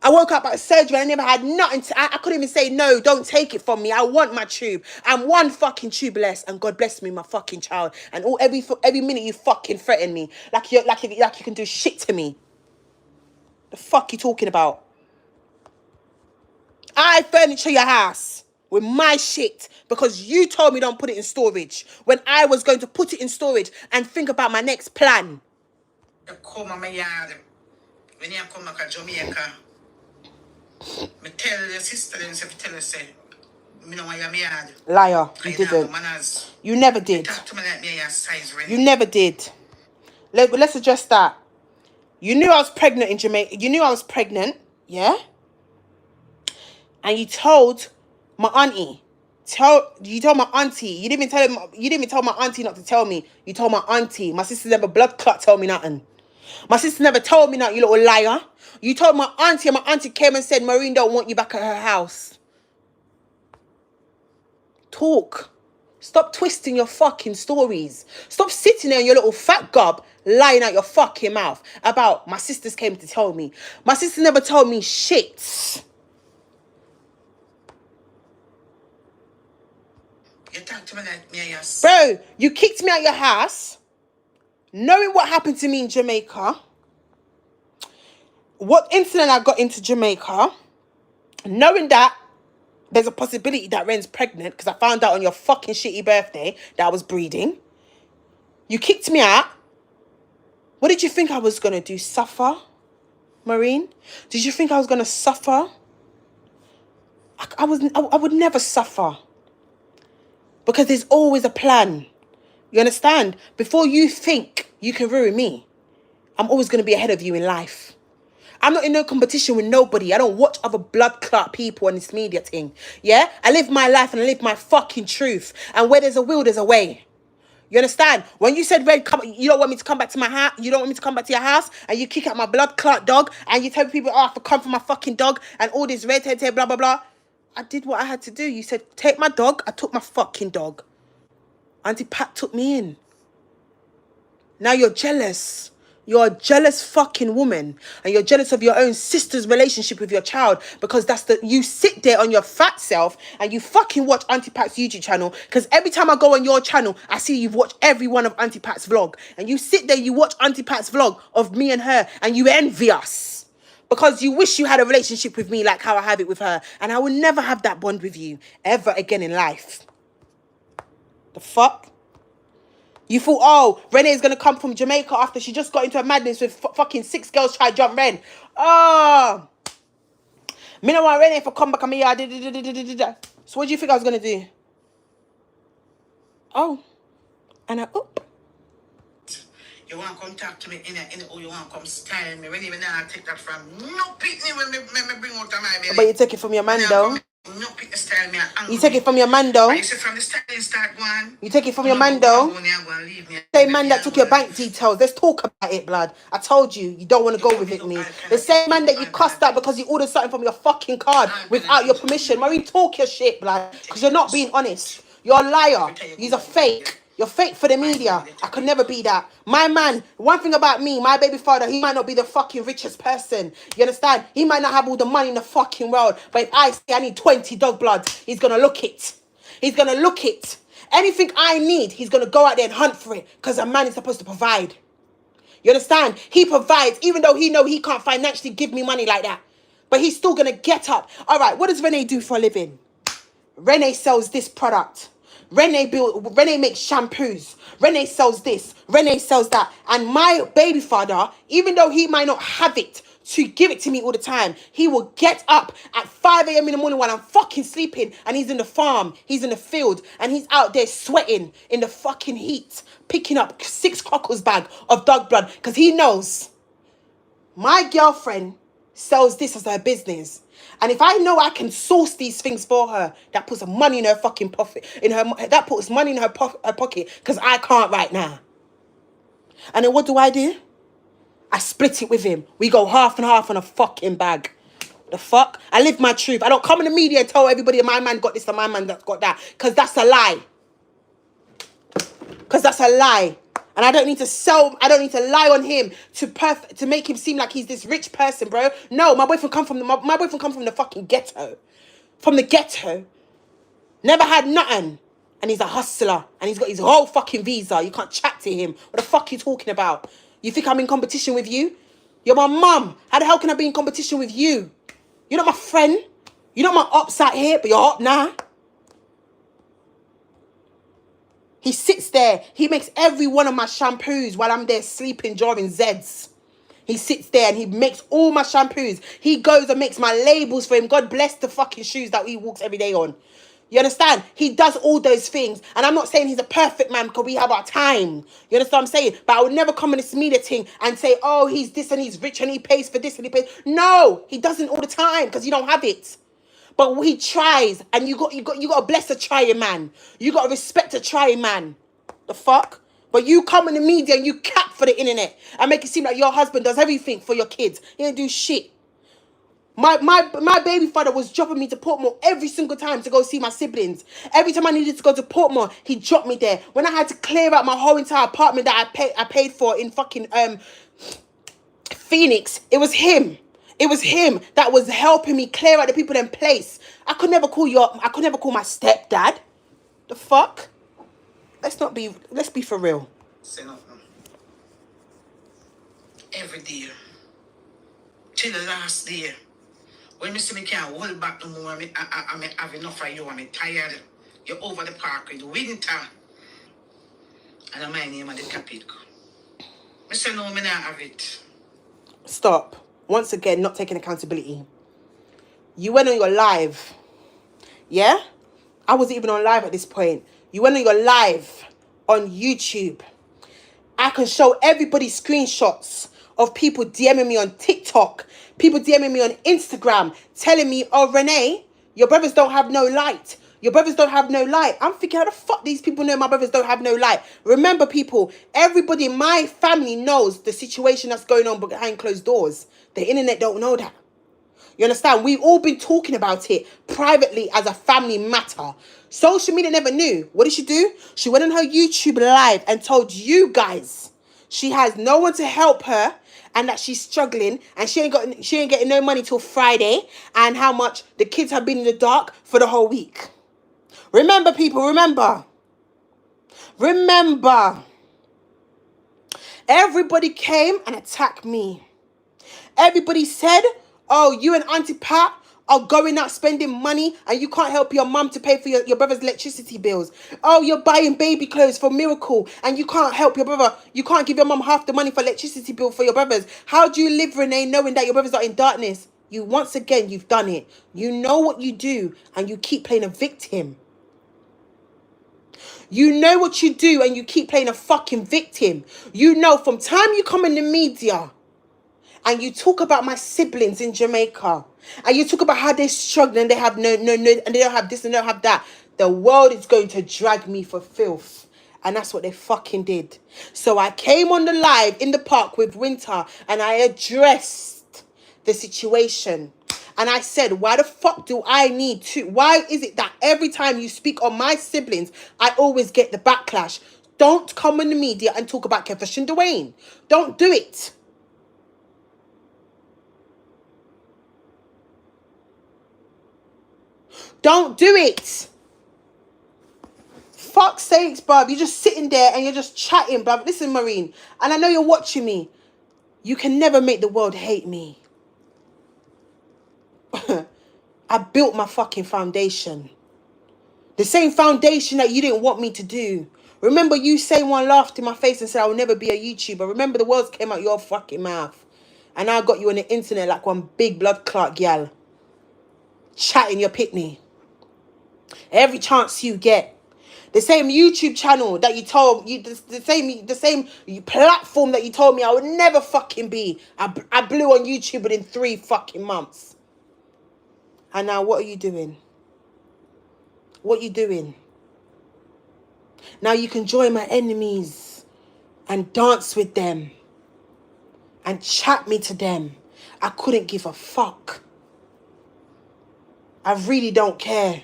I woke up out of surgery and I never had nothing to... I couldn't even say, no, don't take it from me. I want my tube. I'm one fucking tube less and God bless me, my fucking child. And every minute you fucking threaten me like you can do shit to me. The fuck you talking about? I furniture your house with my shit because you told me don't put it in storage when I was going to put it in storage and think about my next plan. You come on my yard. When you come back to Jamaica, I tell your sister and tell her, say, Me know why you're mad. Liar. You didn't. You never did. Talk to me like me your size, Renee. You never did. Let's address that. You knew I was pregnant in Jamaica. You knew I was pregnant, yeah? And you told my auntie. You told my auntie. You didn't even tell my auntie not to tell me. You told my auntie. My sister never blood clot told me nothing. My sister never told me nothing, you little liar. You told my auntie, and my auntie came and said, Maureen don't want you back at her house. Talk. Stop twisting your fucking stories. Stop sitting there in your little fat gob lying out your fucking mouth about my sisters came to tell me. My sister never told me shit. You talk to me like me, yes. Bro, you kicked me out your house, knowing what happened to me in Jamaica, what incident I got into Jamaica, knowing that there's a possibility that Ren's pregnant because I found out on your fucking shitty birthday that I was breeding. You kicked me out. What did you think I was going to do? Suffer? Maureen? Did you think I was going to suffer? I would never suffer. Because there's always a plan. You understand? Before you think you can ruin me, I'm always going to be ahead of you in life. I'm not in no competition with nobody. I don't watch other blood clot people on this media thing. Yeah? I live my life and I live my fucking truth. And where there's a will, there's a way. You understand? When you said, Red, come, you don't want me to come back to my house, you don't want me to come back to your house, and you kick out my blood clot dog, and you tell people, oh, I have to come for my fucking dog, and all this red head, blah, blah, blah. I did what I had to do. You said, take my dog. I took my fucking dog. Auntie Pat took me in. Now you're jealous. You're a jealous fucking woman. And you're jealous of your own sister's relationship with your child. Because you sit there on your fat self and you fucking watch Auntie Pat's YouTube channel. Because every time I go on your channel, I see you've watched every one of Auntie Pat's vlog. And you sit there, you watch Auntie Pat's vlog of me and her. And you envy us. Because you wish you had a relationship with me like how I have it with her. And I will never have that bond with you ever again in life. The fuck? You thought, oh, Renee's going to come from Jamaica after she just got into a madness with fucking 6 girls try to jump Ren. Oh. Me no want Renee for come back and me yard. So what do you think I was going to do? Oh. And I up. You want to come talk to me or you want to come style me. When even now I take that from no picnic when me bring out of my belly. But you take it from your man though. No pick the style me. You take it from your man though. You say from the styling start going. You take it from your man though. Same man that took your bank details. Let's talk about it, blood. I told you, you don't want to go with it, me. The same man that you cussed out because you ordered something from your fucking card without your permission. Maureen, talk your shit, blood. Because you're not being honest. You're a liar. You're a fake. You're fake for the media. I could never be that. My man, one thing about me, my baby father, he might not be the fucking richest person. You understand? He might not have all the money in the fucking world. But if I say I need 20 dog blood, he's going to look it. He's going to look it. Anything I need, he's going to go out there and hunt for it. Because a man is supposed to provide. You understand? He provides, even though he know he can't financially give me money like that. But he's still going to get up. All right, what does Renee do for a living? Renee sells this product. Renee makes shampoos. Renee sells this. Renee sells that. And my baby father, even though he might not have it to give it to me all the time, he will get up at 5 a.m. in the morning while I'm fucking sleeping, and he's in the farm, he's in the field, and he's out there sweating in the fucking heat, picking up 6 cockles bag of dog blood, because he knows my girlfriend sells this as her business. And if I know I can source these things for her, that puts money in her fucking pocket. That puts money in her pocket because I can't right now. And then what do? I split it with him. We go half and half on a fucking bag. The fuck? I live my truth. I don't come in the media and tell everybody my man got this and my man got that. Because that's a lie. And I don't need to lie on him to make him seem like he's this rich person, bro. No, my boyfriend come from the fucking ghetto. From the ghetto. Never had nothing. And he's a hustler. And he's got his whole fucking visa. You can't chat to him. What the fuck are you talking about? You think I'm in competition with you? You're my mum. How the hell can I be in competition with you? You're not my friend. You're not my ops out here, but you're up now. He sits there. He makes every one of my shampoos while I'm there sleeping during Zeds. He sits there and he makes all my shampoos. He goes and makes my labels for him. God bless the fucking shoes that he walks every day on. You understand? He does all those things. And I'm not saying he's a perfect man because we have our time. You understand what I'm saying? But I would never come in this media thing and say, oh, he's this and he's rich and he pays for this and he pays. No, he doesn't all the time because you don't have it. But he tries, and you got to bless a trying man. You got to respect a trying man. The fuck? But you come in the media and you cap for the internet and make it seem like your husband does everything for your kids. He didn't do shit. My baby father was dropping me to Portmore every single time to go see my siblings. Every time I needed to go to Portmore, he dropped me there. When I had to clear out my whole entire apartment that I paid for in fucking Phoenix, it was him. It was him that was helping me clear out the people in place. I could never call my stepdad. The fuck? Let's be for real. Say nothing. Every day. Till the last day. When me see me can't hold back no more, I have enough of you, I'm tired. You're over the park with winter. And my name of the topic. I say no, me not have it. Stop. Once again, not taking accountability. You went on your live. Yeah? I wasn't even on live at this point. You went on your live on YouTube. I can show everybody screenshots of people DMing me on TikTok, people DMing me on Instagram, telling me, oh, Renee, your brothers don't have no light. Your brothers don't have no light. I'm thinking, how the fuck these people know my brothers don't have no light? Remember, people, everybody in my family knows the situation that's going on behind closed doors. The internet don't know that. You understand? We've all been talking about it privately as a family matter. Social media never knew. What did she do? She went on her YouTube live and told you guys she has no one to help her and that she's struggling and she ain't getting no money till Friday, and how much the kids have been in the dark for the whole week. Remember, people, remember. Remember. Everybody came and attacked me. Everybody said, oh, you and Auntie Pat are going out spending money and you can't help your mum to pay for your brother's electricity bills. Oh, you're buying baby clothes for Miracle and you can't help your brother. You can't give your mum half the money for electricity bill for your brothers. How do you live, Renee, knowing that your brothers are in darkness? You, once again, you've done it. You know what you do and you keep playing a victim. You know what you do and you keep playing a fucking victim. You know from time you come in the media and you talk about my siblings in Jamaica, and you talk about how they're struggling and they have no, and they don't have this and they don't have that, the world is going to drag me for filth. And that's what they fucking did. So I came on the live in the park with Winter and I addressed the situation. And I said, why the fuck do I need to? Why is it that every time you speak on my siblings, I always get the backlash? Don't come on the media and talk about Kevish and Dwayne. Don't do it. Don't do it. Fuck's sakes, bruv. You're just sitting there and you're just chatting, bruv. Listen, Maureen, and I know you're watching me. You can never make the world hate me. I built my fucking foundation. The same foundation that you didn't want me to do. Remember you saying one laughed in my face and said I will never be a YouTuber. Remember the words came out your fucking mouth. And I got you on the internet like one big blood clot gal. Chatting your pitney. Every chance you get. The same YouTube channel that you told you, the same platform that you told me I would never fucking be. I blew on YouTube within 3 fucking months. And now what are you doing? What are you doing? Now you can join my enemies and dance with them and chat me to them. I couldn't give a fuck. I really don't care.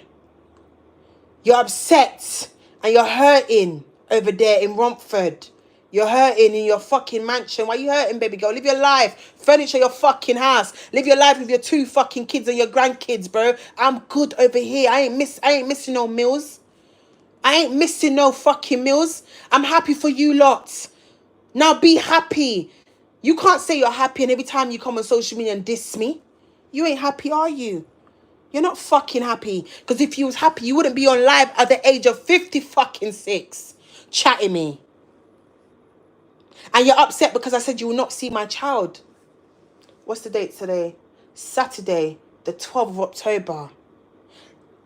You're upset and you're hurting over there in Romford. You're hurting in your fucking mansion. Why are you hurting, baby girl? Live your life. Furniture your fucking house. Live your life with your 2 fucking kids and your grandkids, bro. I'm good over here. I ain't missing no meals. I ain't missing no fucking meals. I'm happy for you lots. Now be happy. You can't say you're happy and every time you come on social media and diss me. You ain't happy, are you? You're not fucking happy. Because if you was happy, you wouldn't be on live at the age of 50 fucking 6 chatting me. And you're upset because I said you will not see my child. What's the date today? Saturday, the 12th of October.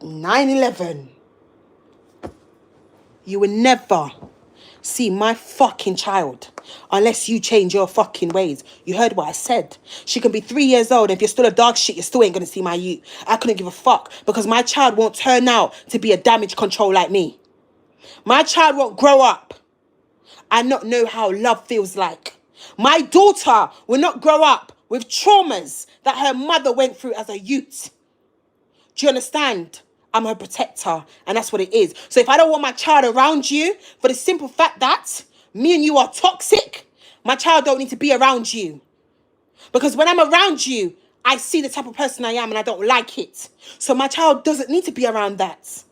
9/11, you will never see my fucking child unless you change your fucking ways. You heard what I said. She can be 3 years old. If you're still a dog shit, you still ain't gonna see my youth. I couldn't give a fuck because my child won't turn out to be a damage control like me. My child won't grow up and not know how love feels like. My daughter will not grow up with traumas that her mother went through as a youth. Do you understand? I'm her protector, and that's what it is. So if I don't want my child around you, for the simple fact that me and you are toxic, my child don't need to be around you. Because when I'm around you, I see the type of person I am and I don't like it. So my child doesn't need to be around that.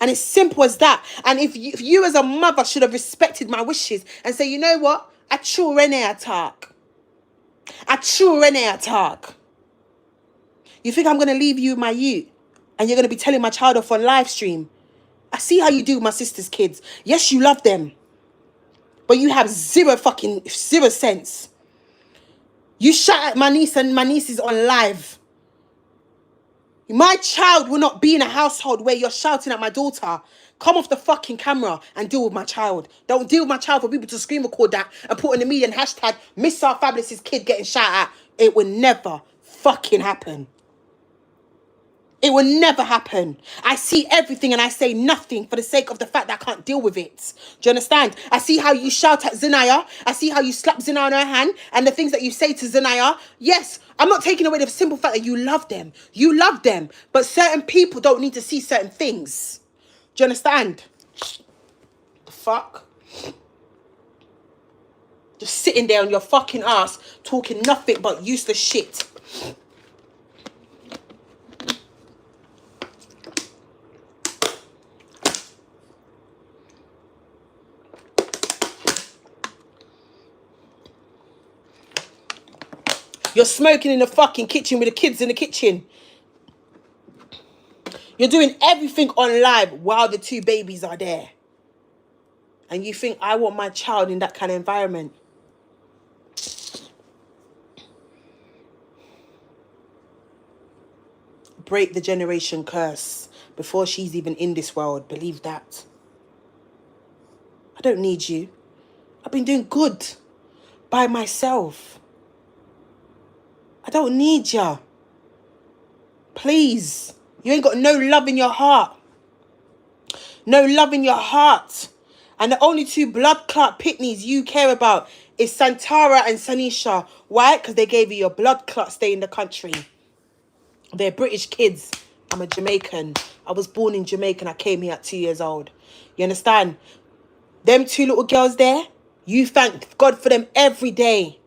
And it's simple as that. And if you as a mother should have respected my wishes and say, you know what? I chew Renee attack. You think I'm going to leave you my youth and you're going to be telling my child off on live stream? I see how you do with my sister's kids. Yes, you love them. But you have zero sense. You shout at my niece and my niece is on live. My child will not be in a household where you're shouting at my daughter. Come off the fucking camera and deal with my child. Don't deal with my child for people to scream record that and put in the media and hashtag Miss Our Fabulous's kid getting shot at. It will never fucking happen. It will never happen. I see everything and I say nothing for the sake of the fact that I can't deal with it. Do you understand? I see how you shout at Zinaya. I see how you slap Zinaya on her hand and the things that you say to Zinaya. Yes, I'm not taking away the simple fact that you love them. You love them. But certain people don't need to see certain things. Do you understand? The fuck? Just sitting there on your fucking ass talking nothing but useless shit. You're smoking in the fucking kitchen with the kids in the kitchen. You're doing everything on live while the two babies are there. And you think I want my child in that kind of environment? Break the generation curse before she's even in this world. Believe that. I don't need you. I've been doing good by myself. I don't need ya. Please. You ain't got no love in your heart. No love in your heart. And the only two blood clot pitneys you care about is Santara and Sanisha. Why? Because they gave you your blood clot stay in the country. They're British kids. I'm a Jamaican. I was born in Jamaica and I came here at 2 years old. You understand? Them two little girls there, you thank God for them every day.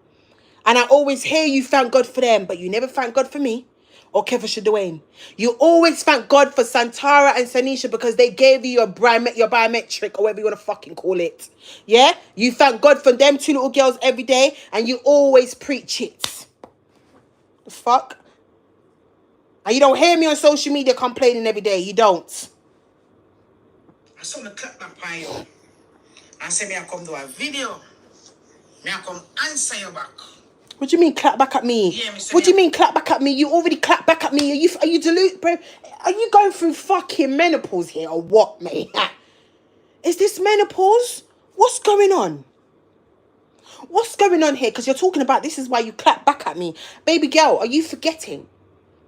And I always hear you thank God for them, but you never thank God for me or Kevin Dwayne. You always thank God for Santara and Sanisha because they gave you your biometric or whatever you want to fucking call it. Yeah? You thank God for them two little girls every day and you always preach it. The fuck? And you don't hear me on social media complaining every day. You don't. I saw me clap back by you. I say me I come do a video. Me I come answer you back. What do you mean clap back at me? Yeah, what do you mean clap back at me? You already clapped back at me. Are you deluded, bro? Are you going through fucking menopause here or what, mate? Is this menopause? What's going on? What's going on here? Because you're talking about this is why you clap back at me. Baby girl, are you forgetting?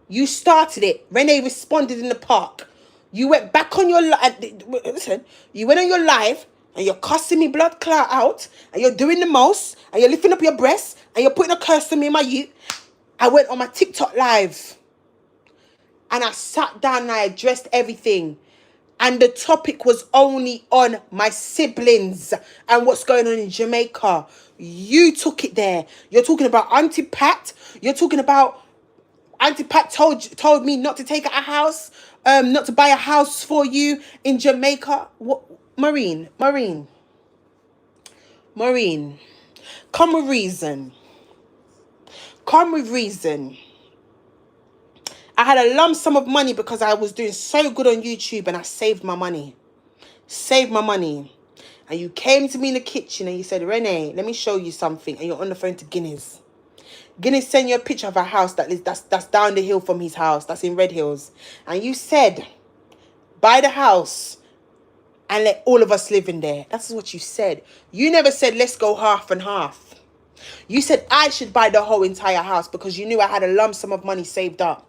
You started it. Renee responded in the park. You went back on your listen. You went on your live and you're cussing me blood clot out and you're doing the most and you're lifting up your breasts and you're putting a curse on me in my youth. I went on my TikTok live and I sat down and I addressed everything. And the topic was only on my siblings and what's going on in Jamaica. You took it there. You're talking about Auntie Pat. You're talking about Auntie Pat told me not to take a house, not to buy a house for you in Jamaica. What, Maureen, come with reason. I had a lump sum of money because I was doing so good on YouTube and I saved my money. And you came to me in the kitchen and you said, Renee, let me show you something. And you're on the phone to Guinness. Guinness sent you a picture of a house that's down the hill from his house. That's in Red Hills. And you said, buy the house and let all of us live in there. That's what you said. You never said, let's go half and half. You said I should buy the whole entire house because you knew I had a lump sum of money saved up.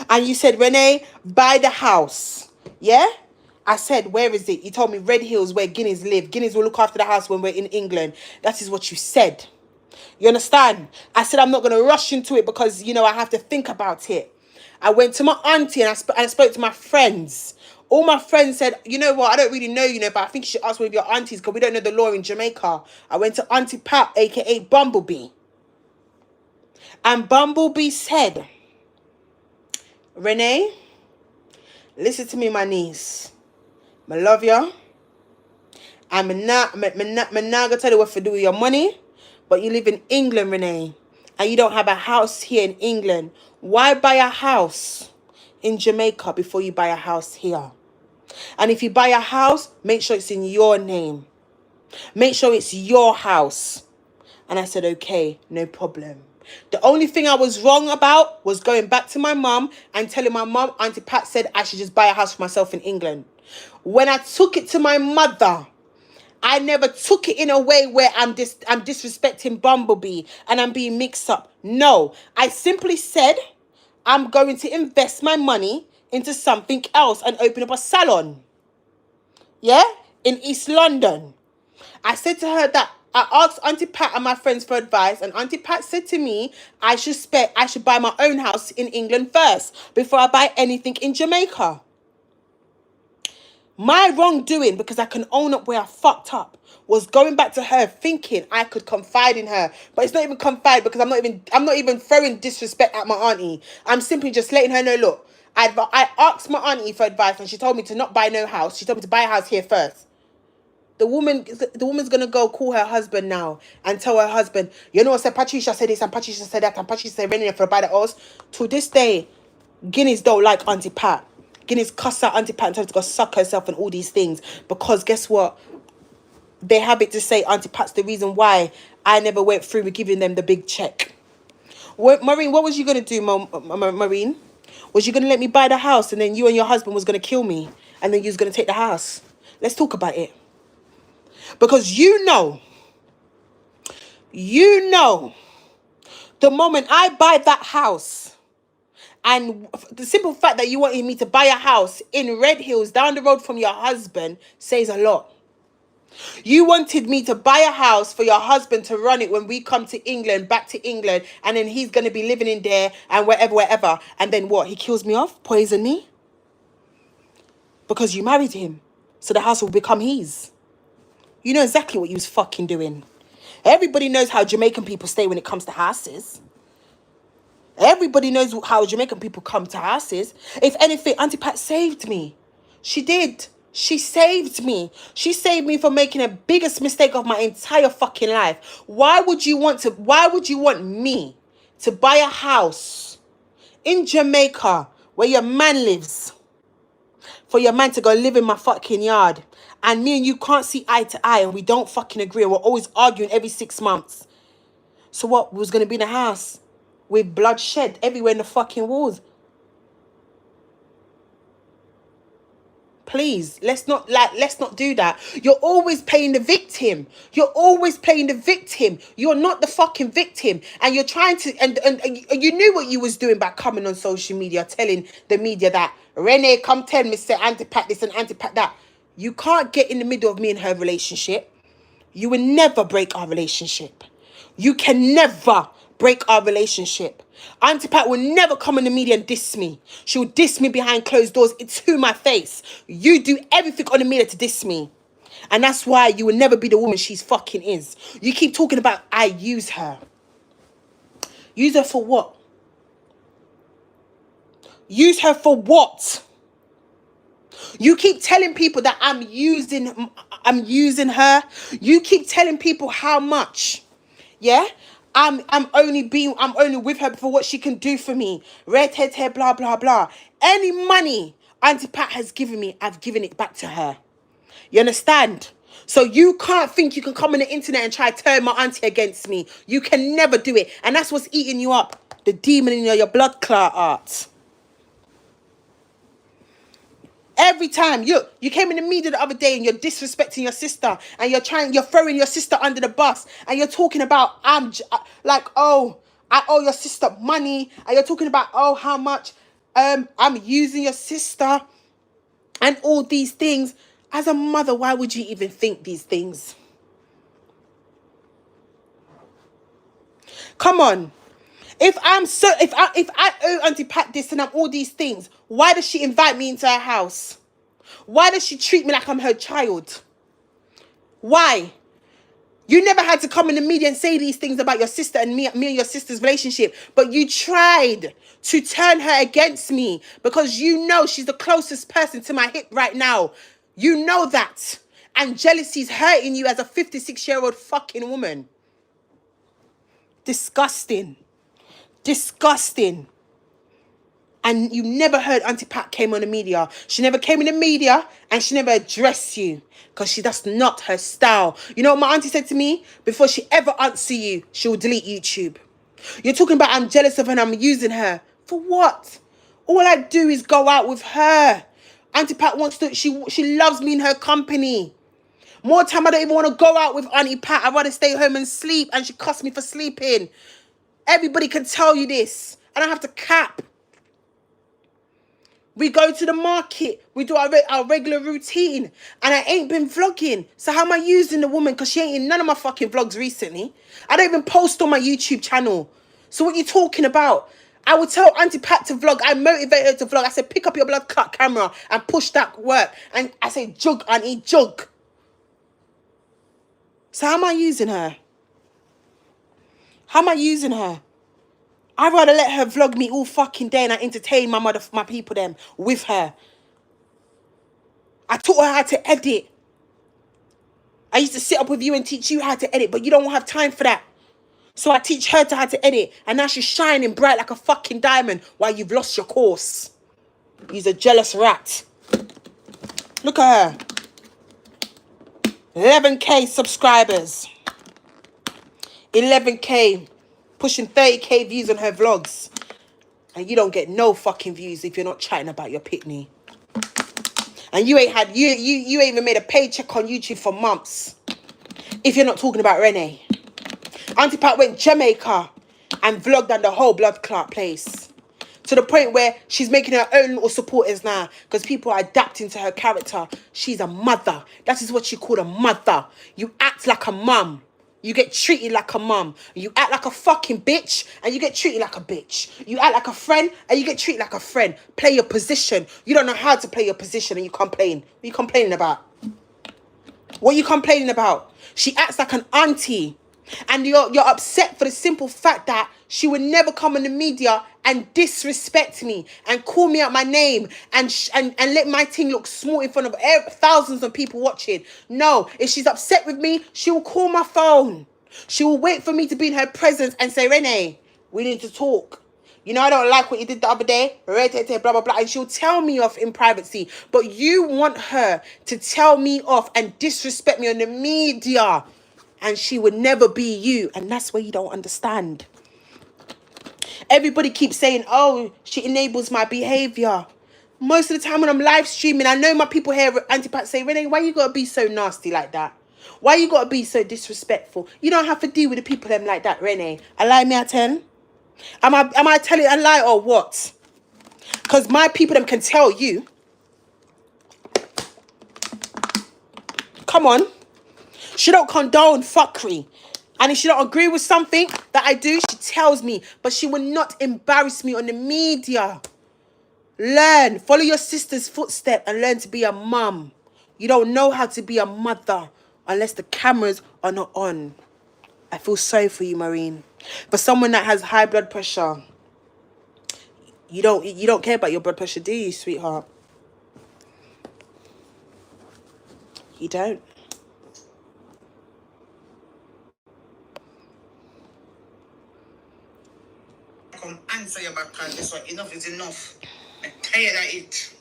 And you said, Renee, buy the house. Yeah? I said, where is it? You told me Red Hills, where Guineas live. Guineas will look after the house when we're in England. That is what you said. You understand? I said, I'm not going to rush into it because, you know, I have to think about it. I went to my auntie and I spoke to my friends. All my friends said, you know what, I don't really know, you know, but I think you should ask one of your aunties because we don't know the law in Jamaica. I went to Auntie Pat, a.k.a. Bumblebee. And Bumblebee said, Renee, listen to me, my niece. I love you. I'm not gonna tell you what to do with your money, but you live in England, Renee, and you don't have a house here in England. Why buy a house in Jamaica before you buy a house here? And if you buy a house, make sure it's in your name. Make sure it's your house. And I said, okay, no problem. The only thing I was wrong about was going back to my mum and telling my mum, Auntie Pat said I should just buy a house for myself in England. When I took it to my mother, I never took it in a way where I'm disrespecting Bumblebee and I'm being mixed up. No, I simply said I'm going to invest my money into something else and open up a salon. Yeah? In East London. I said to her that I asked Auntie Pat and my friends for advice, and Auntie Pat said to me I should buy my own house in England first before I buy anything in Jamaica. My wrongdoing, because I can own up where I fucked up, was going back to her thinking I could confide in her. But it's not even confide because I'm not even throwing disrespect at my auntie. I'm simply just letting her know, look, I asked my auntie for advice and she told me to not buy no house. She told me to buy a house here first. The woman's gonna go call her husband now and tell her husband, you know, said Patricia said this and Patricia said that and Patricia said Renee for buy the house. To this day, Guineas don't like Auntie Pat. Guineas cuss out Auntie Pat and tell her to go suck herself and all these things. Because guess what? They have it to say Auntie Pat's the reason why I never went through with giving them the big check. Maureen, what was you going to do, Maureen? Was you going to let me buy the house and then you and your husband was going to kill me and then you was going to take the house? Let's talk about it. Because you know, the moment I buy that house, and the simple fact that you wanted me to buy a house in Red Hills down the road from your husband says a lot. You wanted me to buy a house for your husband to run it when we come to England, back to England, and then he's going to be living in there and wherever. And then what? He kills me off? Poison me? Because you married him. So the house will become his. You know exactly what you was fucking doing. Everybody knows how Jamaican people stay when it comes to houses. Everybody knows how Jamaican people come to houses. If anything, Auntie Pat saved me. She did. She saved me. She saved me from making the biggest mistake of my entire fucking life. Why would you want me to buy a house in Jamaica where your man lives for your man to go live in my fucking yard and me and you can't see eye to eye and we don't fucking agree and we're always arguing every 6 months? So what was going to be in the house with bloodshed everywhere in the fucking walls? Please, let's not do that. You're always playing the victim. You're not the fucking victim. And you're trying to, and you knew what you was doing by coming on social media, telling the media that, Renee, come tell me, say Auntie Pat this and Auntie Pat that. You can't get in the middle of me and her relationship. You will never break our relationship. You can never break our relationship. Auntie Pat will never come in the media and diss me. She will diss me behind closed doors to my face. You do everything on the media to diss me. And that's why you will never be the woman she's fucking is. You keep talking about I use her. Use her for what? Use her for what? You keep telling people that I'm using her. You keep telling people how much. Yeah? I'm only with her for what she can do for me. Red hair, blah, blah, blah. Any money Auntie Pat has given me, I've given it back to her. You understand? So you can't think you can come on the internet and try to turn my auntie against me. You can never do it. And that's what's eating you up. The demon in your blood clot art. Every time you came in the media the other day and you're disrespecting your sister and you're throwing your sister under the bus and you're talking about like, oh, I owe your sister money, and you're talking about, oh, how much I'm using your sister and all these things. As a mother, why would you even think these things? Come on. If I owe Auntie Pat this and I'm all these things, why does she invite me into her house? Why does she treat me like I'm her child? Why? You never had to come in the media and say these things about your sister and me and your sister's relationship, but you tried to turn her against me because you know she's the closest person to my hip right now. You know that. And jealousy's hurting you as a 56-year-old fucking woman. Disgusting. Disgusting. And you never heard Auntie Pat came on the media. She never came in the media and she never addressed you because that's not her style. You know what my auntie said to me? Before she ever answer you, she will delete YouTube. You're talking about I'm jealous of her and I'm using her. For what? All I do is go out with her. Auntie Pat wants to, she loves me in her company. More time I don't even want to go out with Auntie Pat. I'd rather stay home and sleep, and she cussed me for sleeping. Everybody can tell you this. I don't have to cap. We go to the market. We do our regular routine. And I ain't been vlogging. So how am I using the woman? Because she ain't in none of my fucking vlogs recently. I don't even post on my YouTube channel. So what you talking about? I would tell Auntie Pat to vlog. I motivate her to vlog. I said, pick up your blood clot camera and push that work. And I say, jug, Auntie, jug. So how am I using her? How am I using her? I'd rather let her vlog me all fucking day and I entertain my people them with her. I taught her how to edit. I used to sit up with you and teach you how to edit, but you don't have time for that. So I teach her how to edit, and now she's shining bright like a fucking diamond while you've lost your course. You're a jealous rat. Look at her. 11k subscribers. 11k. Pushing 30k views on her vlogs. And you don't get no fucking views if you're not chatting about your pitney. And you ain't had, you ain't even made a paycheck on YouTube for months. If you're not talking about Renee. Auntie Pat went Jamaica and vlogged on the whole blood clot place. To the point where she's making her own little supporters now. Because people are adapting to her character. She's a mother. That is what she called a mother. You act like a mum. You get treated like a mum. You act like a fucking bitch and you get treated like a bitch. You act like a friend and you get treated like a friend. Play your position. You don't know how to play your position and you complain. What are you complaining about? What are you complaining about? She acts like an auntie. And you're upset for the simple fact that she would never come in the media and disrespect me and call me out my name and let my thing look small in front of thousands of people watching. No, if she's upset with me, she will call my phone. She will wait for me to be in her presence and say, Renee, we need to talk. You know, I don't like what you did the other day. Blah, blah, blah. And she'll tell me off in privacy. But you want her to tell me off and disrespect me on the media. And she would never be you. And that's where you don't understand. Everybody keeps saying, oh, she enables my behavior. Most of the time when I'm live streaming, I know my people here, Auntie Pat, say, Renee, why you got to be so nasty like that? Why you got to be so disrespectful? You don't have to deal with the people them like that, Renee. I lie me at 10? Am I telling a lie or what? Because my people them can tell you. Come on. She don't condone fuckery. And if she don't agree with something that I do, she tells me. But she will not embarrass me on the media. Learn. Follow your sister's footstep and learn to be a mum. You don't know how to be a mother unless the cameras are not on. I feel sorry for you, Maureen. For someone that has high blood pressure, you don't care about your blood pressure, do you, sweetheart? You don't. Come answer your back on this one. Enough is enough. I'm tired of it.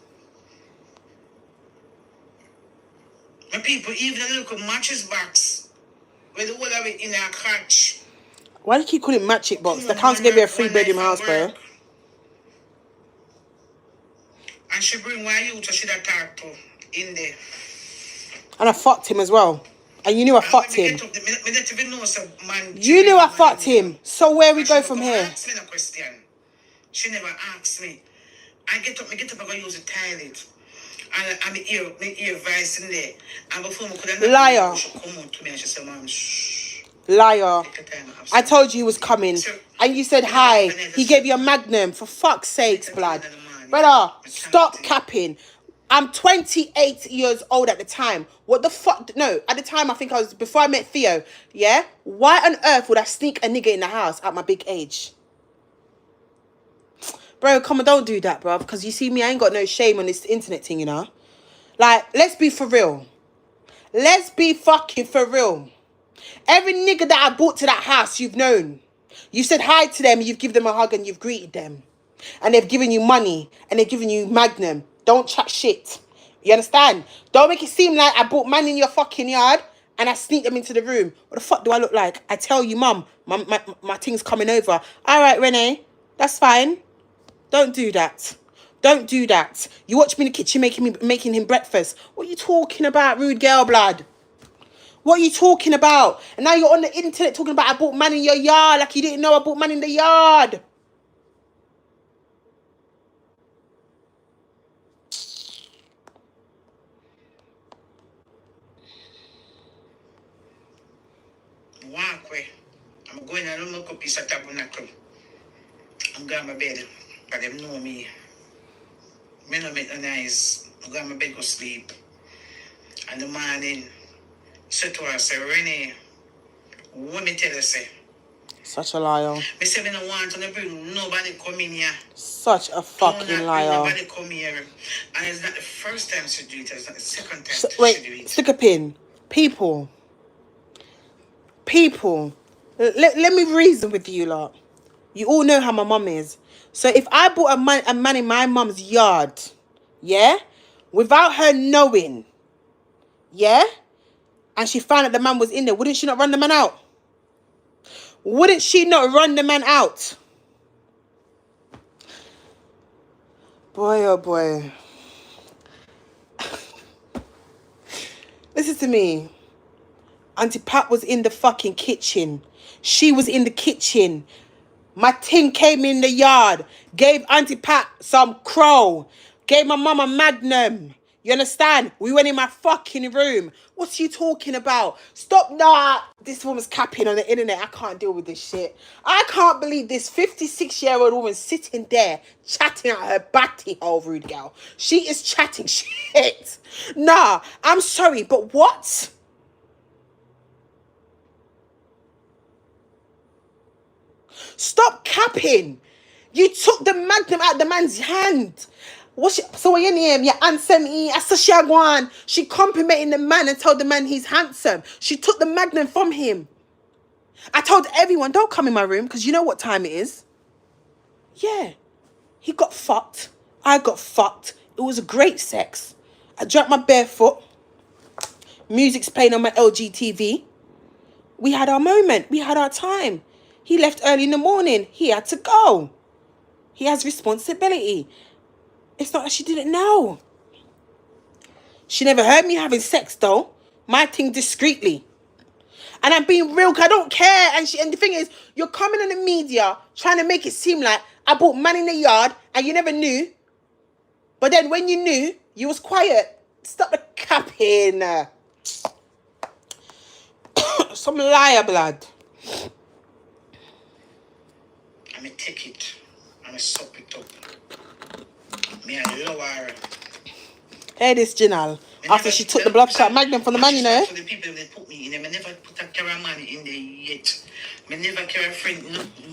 My people, even a little mattress box with the whole of it in our couch. Why do you keep calling it matching box? The council gave you a 3-bedroom house, bro. And And she bring one youth so she that talk to in there. And I fucked him as well. And you knew I fucked him. You knew I fucked him. So where we go from here? Ask me no question. She never asked me. I get up, I go use the toilet. And I'm ear voice in there. And before I could have liar. She come out to me and she said, Mom, shh. Liar. I told you he was coming. And you said hi. He gave you a magnum. For fuck's sakes, blood. Brother, stop capping. I'm 28 years old at the time. What the fuck? No, at the time I think I was, before I met Theo, yeah? Why on earth would I sneak a nigga in the house at my big age? Bro, come on, don't do that, bro. Because you see me, I ain't got no shame on this internet thing, you know? Like, let's be for real. Let's be fucking for real. Every nigga that I brought to that house, you've known. You said hi to them, you've given them a hug and you've greeted them. And they've given you money and they've given you magnum. Don't chat shit. You understand? Don't make it seem like I brought man in your fucking yard and I sneaked them into the room. What the fuck do I look like? I tell you, mum, my thing's coming over. All right, Renee, that's fine. Don't do that. Don't do that. You watch me in the kitchen making him breakfast. What are you talking about, rude girl blood? What are you talking about? And now you're on the internet talking about I bought man in your yard like you didn't know I bought man in the yard. Walkway. I'm going to look up piece of tabernacle. I'm going to my bed. But them know me. Me no make no nice. I'm going to my bed go sleep. And the morning, said to her, say, Renee, what me tell her, say? Such a liar. Me say, me no want to bring nobody come in here. Such a fucking liar. Nobody come here. And it's not the first time she do it. It's not the second time wait, she do it. Stick a pin. People. Let me reason with you lot. You all know how my mum is. So if I bought a man in my mum's yard, yeah, without her knowing, yeah, and she found out the man was in there, wouldn't she not run the man out? Wouldn't she not run the man out? Boy, oh boy. Listen to me. Auntie Pat was in the fucking kitchen. She was in the kitchen. My ting came in the yard. Gave Auntie Pat some crow. Gave my mum a magnum. You understand? We went in my fucking room. What's you talking about? Stop. Nah. This woman's capping on the internet. I can't deal with this shit. I can't believe this 56-year-old woman sitting there chatting at her batty hole, rude girl. She is chatting shit. Nah. I'm sorry, but what? Stop capping. You took the magnum out of the man's hand. So your name? Yeah, handsome. She complimenting the man and told the man he's handsome. She took the magnum from him. I told everyone, don't come in my room because you know what time it is. Yeah. He got fucked. I got fucked. It was a great sex. I drank my barefoot. Music's playing on my LG TV. We had our moment. We had our time. He left early in the morning. He had to go. He has responsibility. It's not that she didn't know. She never heard me having sex, though. My thing discreetly. And I'm being real because I don't care. And the thing is, you're coming on the media trying to make it seem like I bought man in the yard and you never knew. But then when you knew, you was quiet. Stop the capping. Some liar blood. I'm going to take it. I'm going to suck it up. Me I lower her. Hey, this Janelle. After she took the bloodshot magnum from the man, you know. For the people that put me in, I never put a cameraman in there yet. I never carry a friend.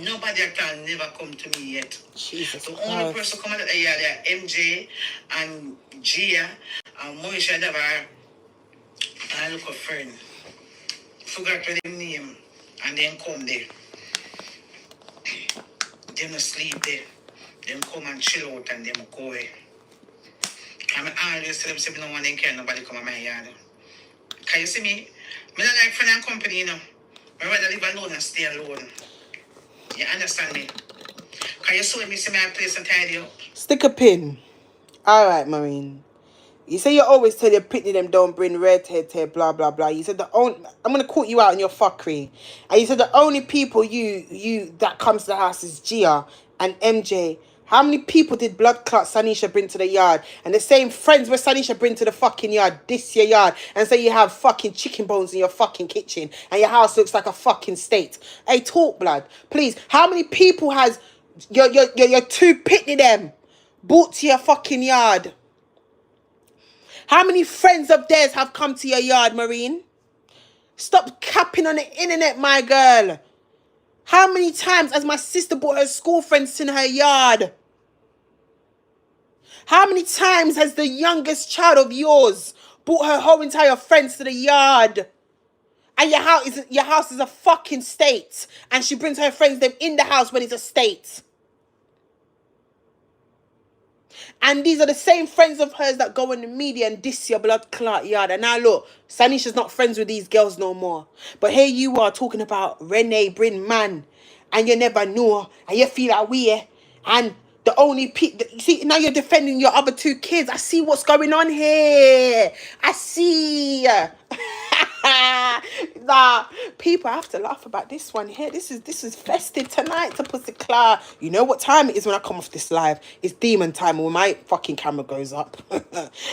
Nobody can never come to me yet. Jesus the Christ. only person coming out of the yard are MJ and Gia and Moisha never. I look a friend. Forgot what their name and then come there. Them no sleep there. Them come and chill out and them go away. I always tell them, say, no one care nobody come to my yard. Can you see me? I don't like friend and company, you know. I rather live alone and stay alone. You understand me? Can you show me see my place and tidy up? Stick a pin. All right, Maureen. You say you always tell your pitney them don't bring red hair, blah blah blah. You said the only I'm gonna call you out on your fuckery, and you said the only people you that comes to the house is Gia and MJ. How many people did blood clot Sanisha bring to the yard? And the same friends where Sanisha bring to the fucking yard, this your yard, and say you have fucking chicken bones in your fucking kitchen, and your house looks like a fucking state. Hey, talk blood, please. How many people has your two pitney them brought to your fucking yard? How many friends of theirs have come to your yard, Maureen? Stop capping on the internet, my girl. How many times has my sister brought her school friends in her yard? How many times has the youngest child of yours brought her whole entire friends to the yard? And your house is a fucking state. And she brings her friends them in the house when it's a state. And these are the same friends of hers that go in the media and diss your blood clot yard. And now look, Sanisha's not friends with these girls no more. But here you are talking about Renee Bryn man. And you never knew her. And you feel like weird. And the only people... See, now you're defending your other two kids. I see what's going on here. I see. Nah, people have to laugh about this one here. This is festive tonight to Pussy Clara. You know what time it is when I come off this live? It's demon time when my fucking camera goes up.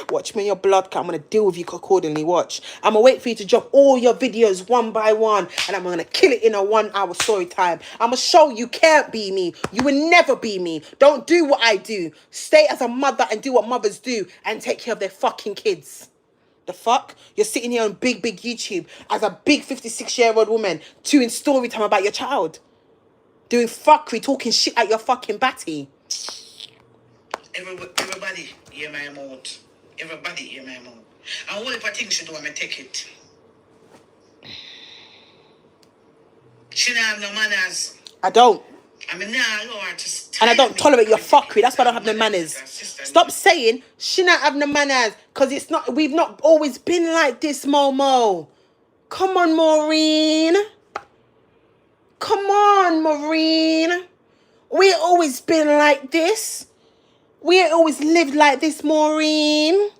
Watch me in your blood. I'm gonna deal with you accordingly. Watch. I'm gonna wait for you to drop all your videos one by one, and I'm gonna kill it in a 1 hour story time. I'm gonna show you can't be me. You will never be me. Don't do what I do. Stay as a mother and do what mothers do and take care of their fucking kids. The fuck? You're sitting here on big YouTube as a big 56-year-old woman doing story time about your child. Doing fuckery, talking shit at your fucking batty. Everybody hear my mouth. Everybody hear my mouth. And what if I think she do, I'm going to take it. She don't have no manners. I don't. I mean, now you are just... And I don't tolerate your fuckery. That's why I don't have no manners. Stop saying she not have no manners. Because it's not... We've not always been like this, Momo. Come on, Maureen. Come on, Maureen. We ain't always been like this. We ain't always lived like this, Maureen.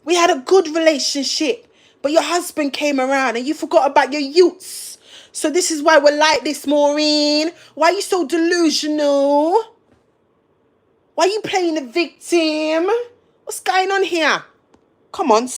We had a good relationship. But your husband came around and you forgot about your youths. So this is why we're like this, Maureen. Why are you so delusional? Why are you playing the victim? What's going on here? Come on.